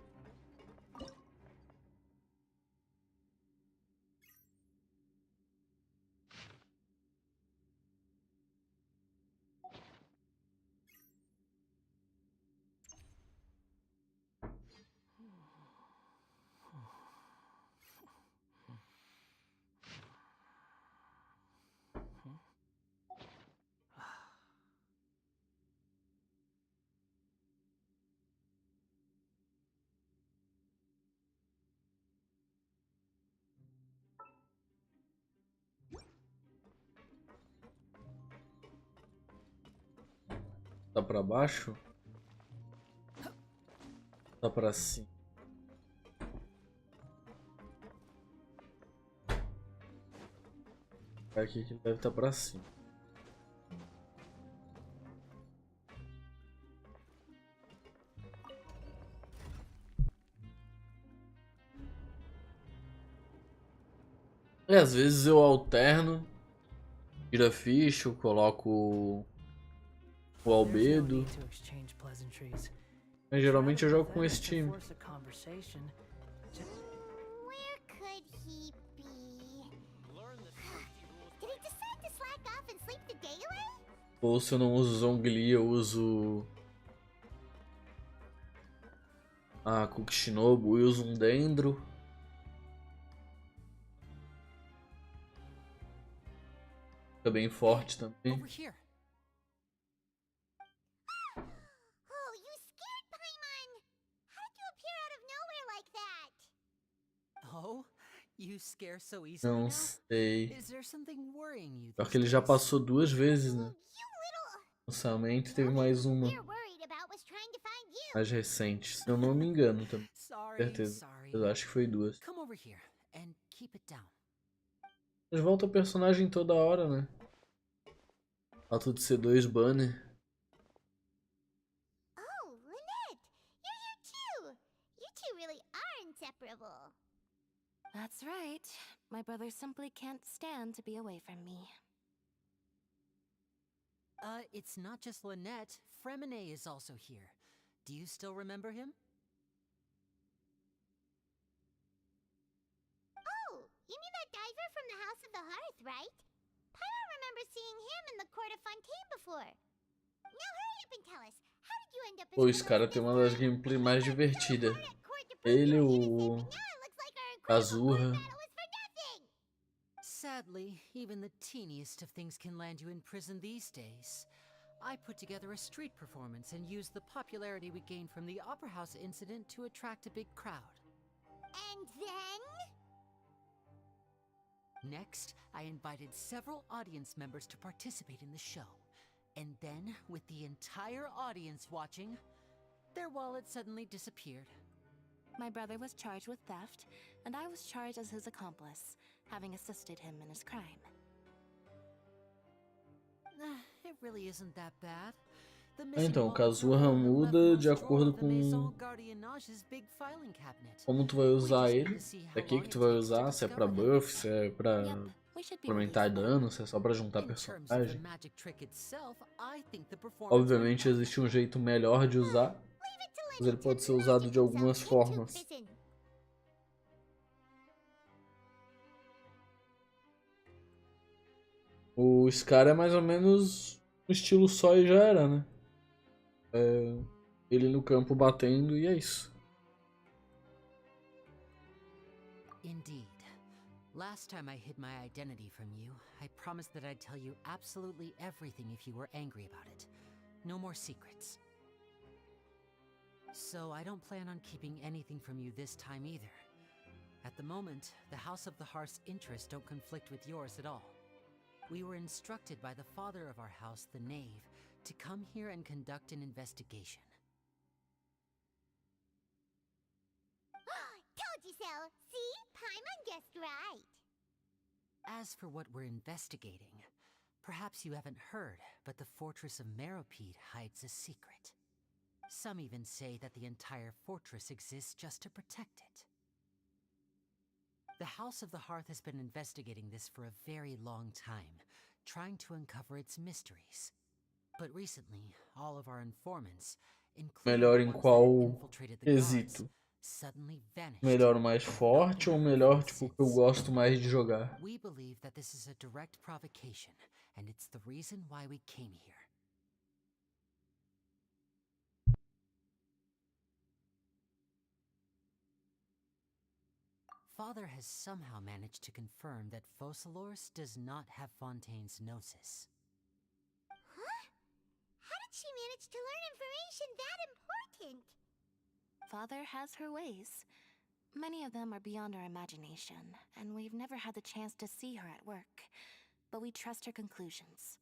Tá pra baixo? Tá pra cima? Aqui que deve estar pra cima. E às vezes eu alterno, tira ficha, eu coloco o albedo. Mas geralmente eu jogo com esse time. Where could he be? Did he decide to slack off and sleep the day away? Ou se eu não uso Zhongli, eu uso a Kukishinobu e uso um Dendro. Fica bem forte também. Oh, you scared Paimon! How did you appear out of nowhere like that? Oh, you scare so easily Não now? sei. Is there something worrying you? Pior que ele já passou 2 vezes, né? Lançamento teve mais uma. Mais recente. Se eu não me engano também. Certeza. Eu acho que foi 2. Come over here and keep it down. Eles voltam o personagem toda hora, né? Fato de ser 2 banner. Oh, Lynette! You're here too! You two really are inseparable. That's right. My brother simply can't stand to be away from me. It's not just Lynette. Fremine is also here. Do you still remember him? Oh, you mean that diver from the House of the Hearth, right? Paimon remembers seeing him in the Court of Fontaine before. Now hurry up and tell us, how did you end up Pô, esse cara tem uma das gameplays mais divertidas. Ele, o Kazuha. Sadly, even the teeniest of things can land you in prison these days. I put together a street performance and used the popularity we gained from the Opera House incident to attract a big crowd. And then? Next, I invited several audience members to participate in the show. And then, with the entire audience watching, their wallet suddenly disappeared. My brother was charged with theft, and I was charged as his accomplice, having assisted him in his crime. It really isn't that bad. Então, Kazuha muda de acordo com como tu vai usar ele. Daqui que tu vai usar, se é pra buff, se é pra aumentar dano, se é só pra juntar personagem. Obviamente existe um jeito melhor de usar, mas ele pode ser usado de algumas formas. O Scar é mais ou menos um estilo só e já era, né? Ele no campo batendo e é isso. Indeed. Last time I hid my identity from you, I promised that I'd tell you absolutely everything if you were angry about it. No more secrets. So I don't plan on keeping anything from you this time either. At the moment, the House of the Hearth's interests don't conflict with yours at all. We were instructed by the father of our house, the Knave, to come here and conduct an investigation. Told you so! See? Paimon guessed right! As for what we're investigating, perhaps you haven't heard, but the fortress of Meropide hides a secret. Some even say that the entire fortress exists just to protect it. The House of the Hearth has been investigating this for a very long time, trying to uncover its mysteries. But recently, all of our informants, including Melhor the em ones that qual infiltrated the guards, quesito? suddenly vanished. Melhor o mais forte ou melhor tipo que eu gosto mais de jogar? We believe that this is a direct provocation, and it's the reason why we came here. Father has somehow managed to confirm that Focalors does not have Fontaine's Gnosis. Huh? How did she manage to learn information that important? Father has her ways. Many of them are beyond our imagination, and we've never had the chance to see her at work. But we trust her conclusions.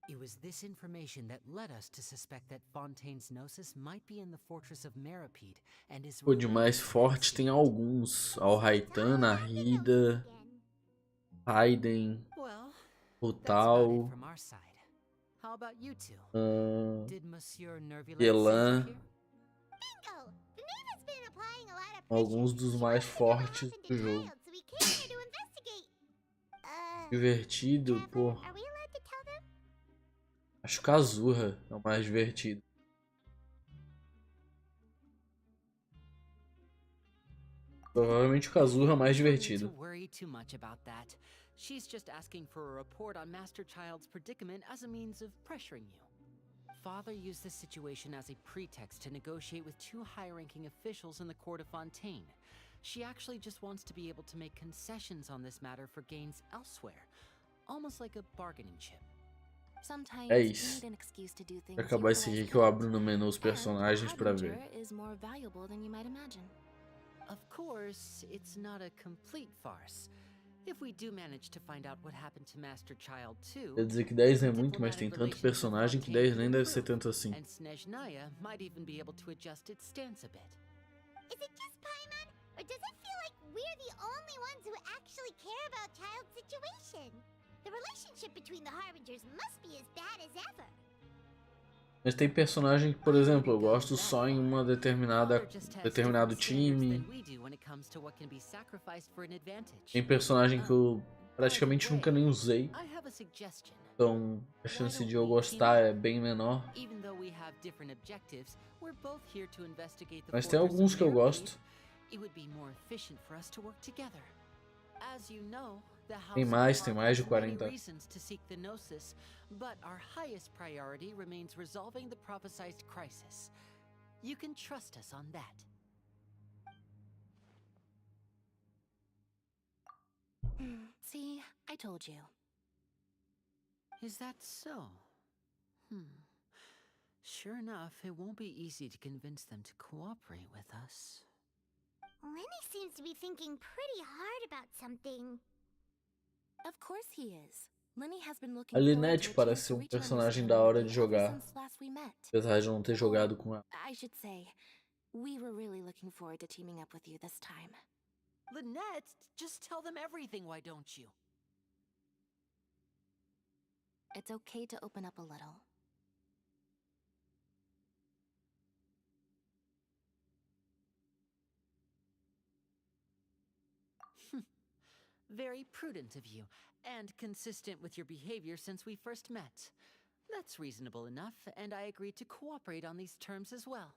It was this information that led us to suspect that Fontaine's Gnosis might be in the fortress of Meropide and is Pô, de mais forte tem alguns. Alhaitan, Arida, Raiden, Rutal, How about you two? Did Monsieur Nervulent Yelan. send you here? Bingo! The Knave has been applying a lot of Alguns dos mais fortes do jogo. so we came here to investigate. Divertido, pô. Are we allowed to tell them? Acho que Azurra é o mais divertido. Provavelmente o Kazurra é o mais divertido. Don't worry too much about that. She's just asking for a report on Master Child's predicament as a means of pressuring you. Father used this situation as a pretext to negotiate with two high-ranking officials in the court of Fontaine. She actually just wants to be able to make concessions on this matter for gains elsewhere, almost like a bargaining chip. Sometimes É you isso. need an excuse to do things Vai acabar esse aqui que eu abro no menu os personagens pra ver. is more valuable than you might imagine. Of course, it's not a complete farce. If we do manage to find out what happened to Master Child too, Quer dizer que 10 é muito, mas tem tanto personagem que 10 nem deve ser tanto assim. and Snezhnaya might even be able to adjust its stance a bit. Is it just Paimon? Or does it feel like we're the only ones who actually care about Child's situation? The relationship between the Harbingers must be as bad as ever. Mas tem personagem que, por exemplo, eu gosto só em uma determinado time. Tem personagem que eu praticamente nunca nem usei. Então a chance de eu gostar é bem menor. Mas tem alguns que eu gosto. Tem mais de 40. But our highest priority remains resolving the prophesized crisis. You can trust us on that. See, I told you. Is that so? Sure enough, it won't be easy to convince them to cooperate with us. Lenny seems to be thinking pretty hard about something. Of course he is. A Lynette parece ser um personagem da hora de jogar, apesar de eu não ter jogado com ela. I should say, we were really looking forward to teaming up with you this time. Lynette, just tell them everything, why don't you? It's okay to open up a little. Very prudent of you, and consistent with your behavior since we first met. That's reasonable enough, and I agreed to cooperate on these terms as well.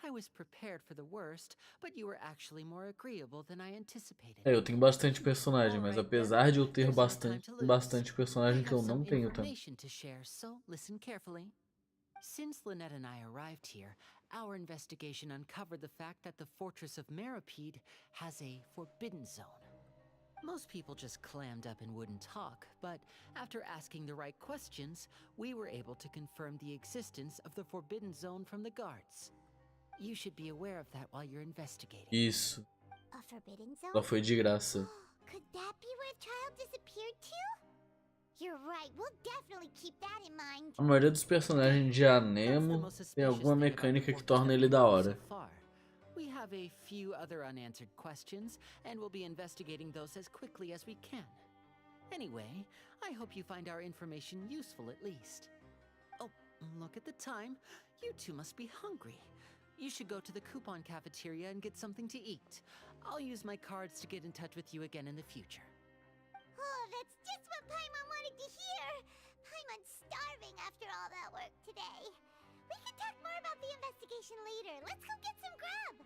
I was prepared for the worst, but you were actually more agreeable than I anticipated. Eu tenho bastante personagem, mas apesar de eu ter bastante personagem que eu não tenho também. So listen carefully. Since Lynette and I arrived here, our investigation uncovered the fact that the fortress of Meropide has a forbidden zone. Most people just clammed up and wouldn't talk, but after asking the right questions, we were able to confirm the existence of the Forbidden Zone from the guards. You should be aware of that while you're investigating. Isso. A forbidden zone? Ela foi de graça. Could that be where the child disappeared to? You're right, we'll definitely keep that in mind. A maioria dos personagens de Anemo tem alguma mecânica que torna ele da hora. We have a few other unanswered questions, and we'll be investigating those as quickly as we can. Anyway, I hope you find our information useful at least. Oh, look at the time. You two must be hungry. You should go to the coupon cafeteria and get something to eat. I'll use my cards to get in touch with you again in the future. Oh, that's just what Paimon wanted to hear. Paimon's starving after all that work today. We can talk more about the investigation later. Let's go get some grub.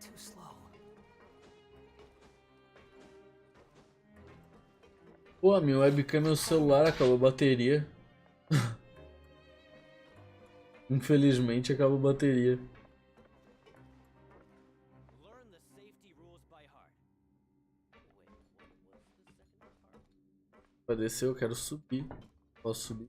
Too slow. Pô, minha webcam, meu celular acabou a bateria. Infelizmente acabou a bateria. Pra descer eu quero subir. Posso subir?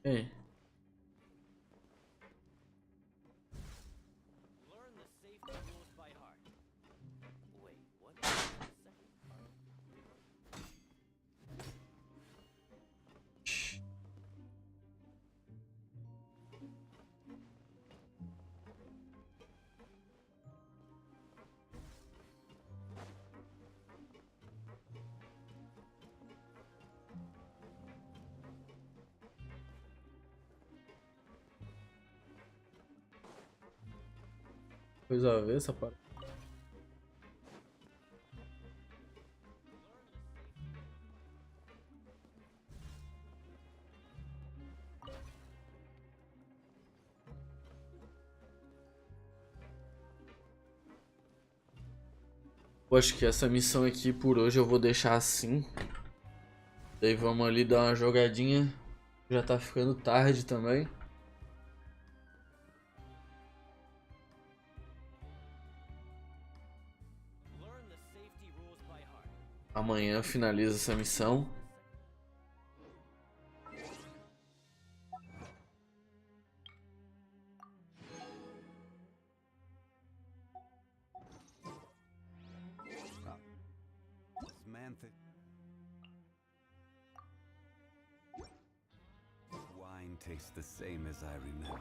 Ei. Coisa a ver essa parte. Eu acho que essa missão aqui por hoje eu vou deixar assim. Daí vamos ali dar uma jogadinha. Já tá ficando tarde também. Amanhã finaliza essa missão. Wine tastes the same as I remember.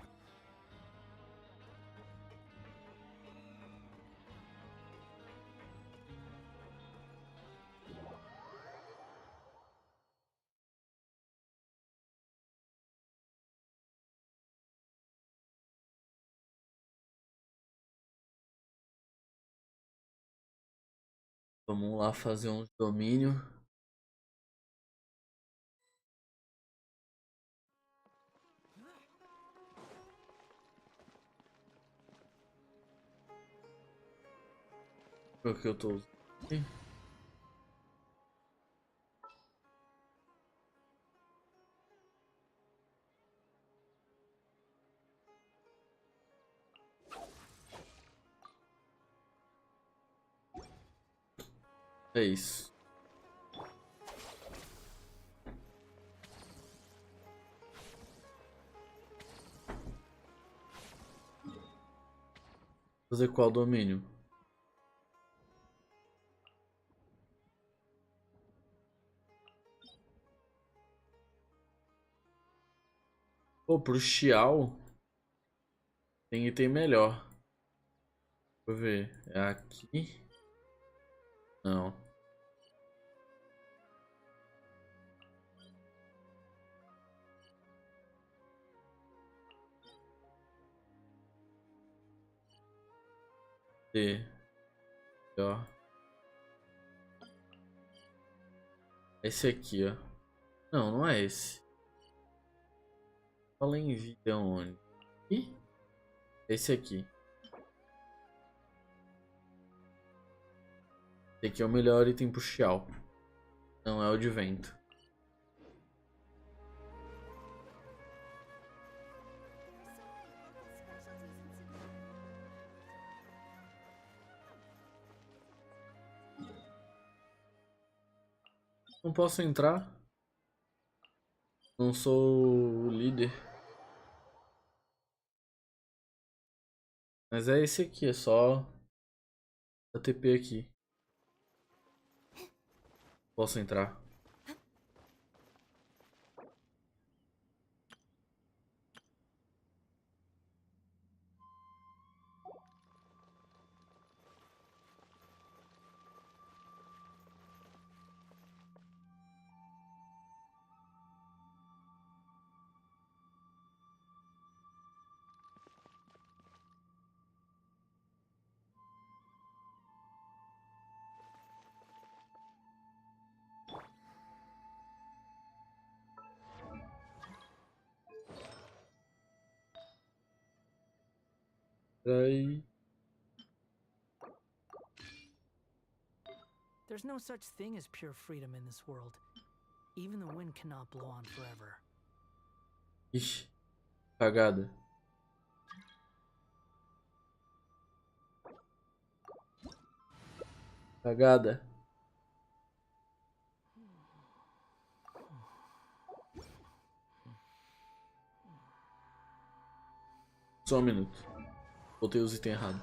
Vamos lá fazer um domínio. O que eu tô usando? É isso. Fazer qual domínio? Pô, pro Xiao tem item melhor. Deixa eu ver. É aqui? Não. D. Ó. Esse aqui, ó. Não, não é esse. Fala em vida onde? Ih, esse aqui. Esse aqui é o melhor item pro Xiao. Não é o de vento. Não posso entrar. Não sou o líder. Mas é esse aqui, é só a TP aqui. Posso entrar. Aí. There's no such thing as pure freedom in this world. Even the wind cannot blow on forever. Ixi, cagada. Cagada. Só um minuto. Botei os itens errados.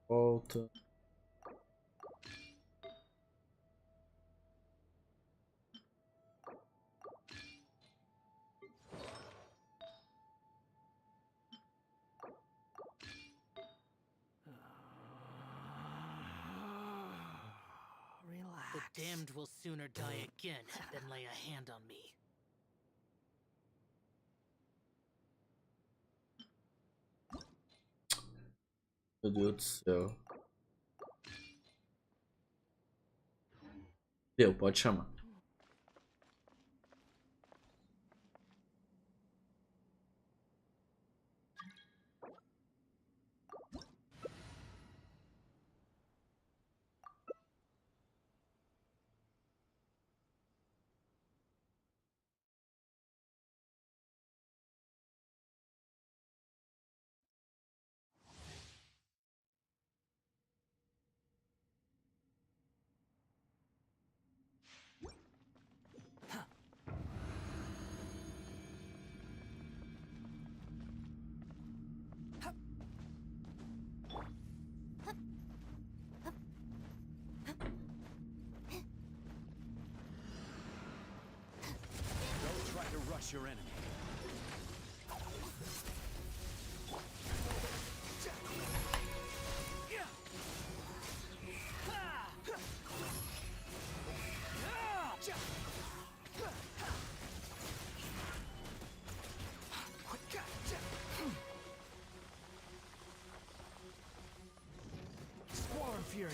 Volta. The damned will sooner die again than lay a hand on me. Meu Deus do céu. Deu, pode chamar. Your enemy. Squall Fury.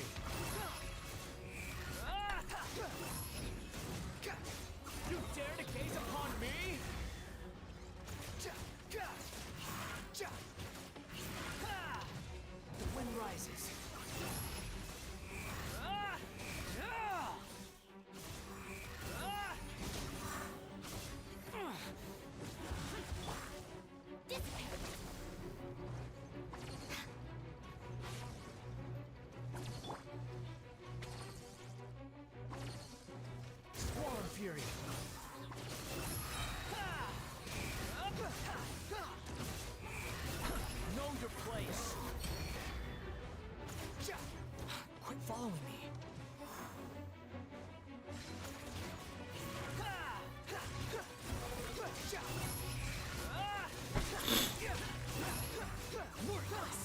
You dare to gaze upon me? The wind rises. Squall Fury. Know your place. Quit following me. Worthless.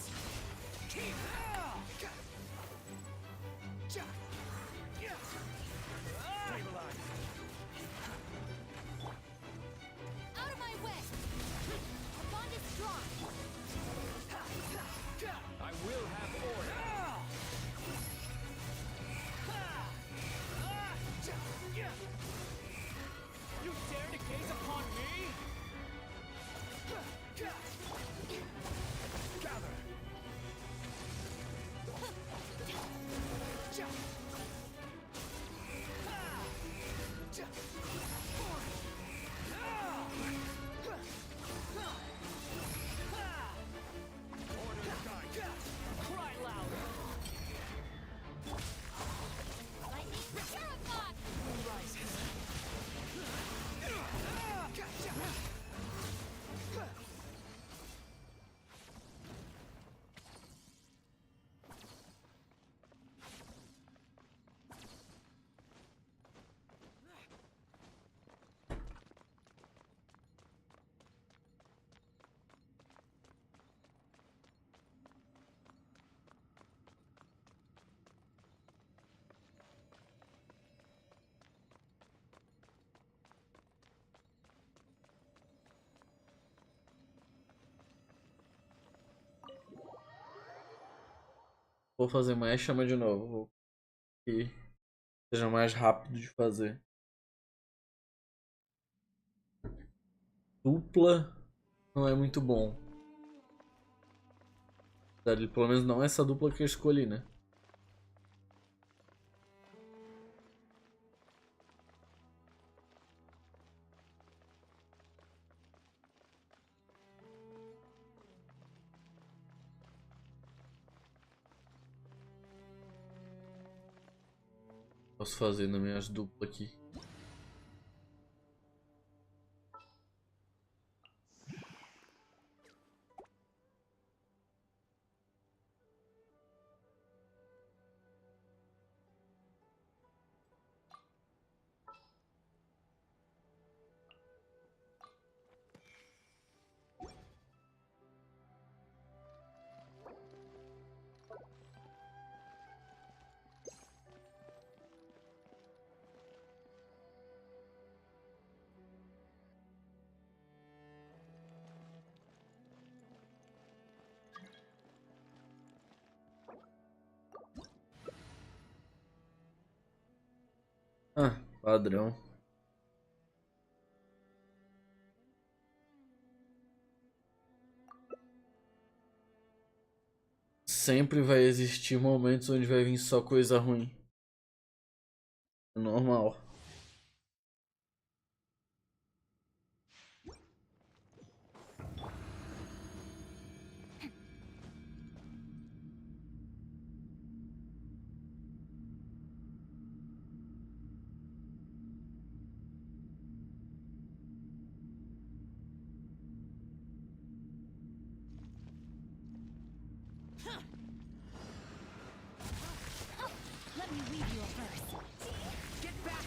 Vou fazer mais, chama de novo. Vou que seja mais rápido de fazer. Dupla não é muito bom. Pelo menos não essa dupla que eu escolhi, né? Posso fazer nas minhas duplas aqui. Ah, padrão. Sempre vai existir momentos onde vai vir só coisa ruim. É normal. Let me weave you a verse. Get back!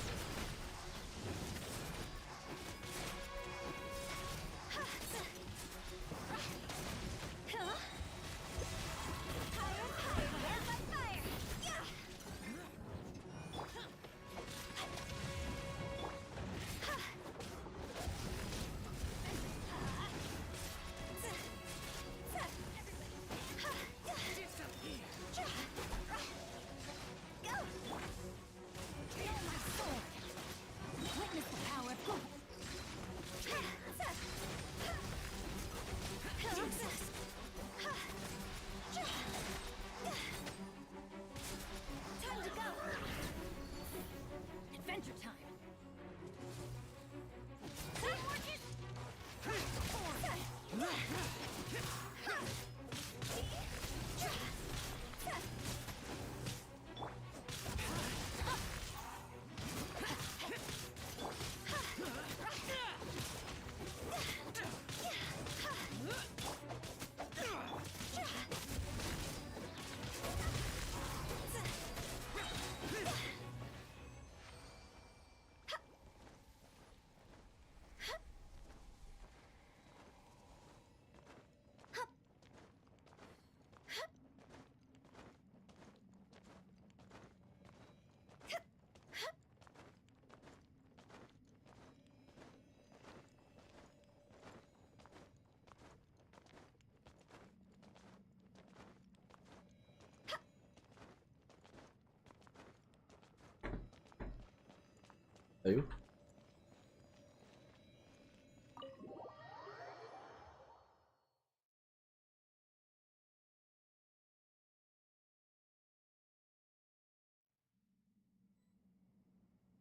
Saiu?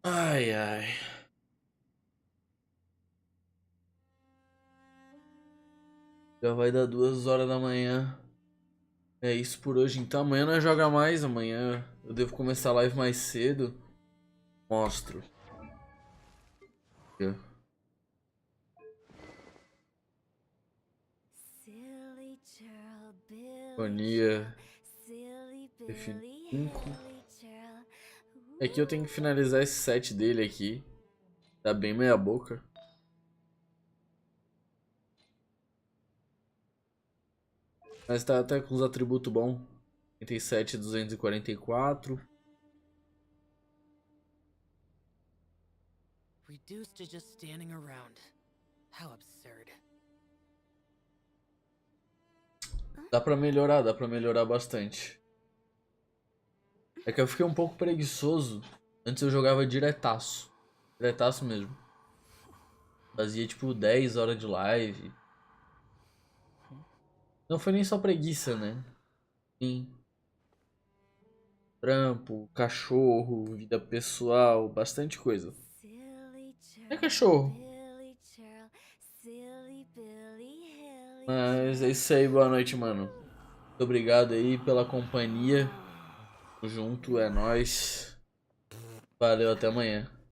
Ai, ai. Já vai dar 2 horas da manhã. É isso por hoje. Então amanhã não joga mais. Amanhã eu devo começar a live mais cedo. Mostro. Fonia. F5. Aqui eu tenho que finalizar esse set dele aqui. Tá bem meia boca. Mas tá até com os atributos bons. 37, 244. Reduced to just standing around. How absurd. Dá pra melhorar bastante. É que eu fiquei um pouco preguiçoso. Antes eu jogava diretaço. Diretaço mesmo. Fazia tipo 10 horas de live. Não foi nem só preguiça, né? Sim. Trampo, cachorro, vida pessoal, bastante coisa. É cachorro. Mas é isso aí, boa noite, mano. Muito obrigado aí pela companhia. Tamo junto, é nóis. Valeu, até amanhã.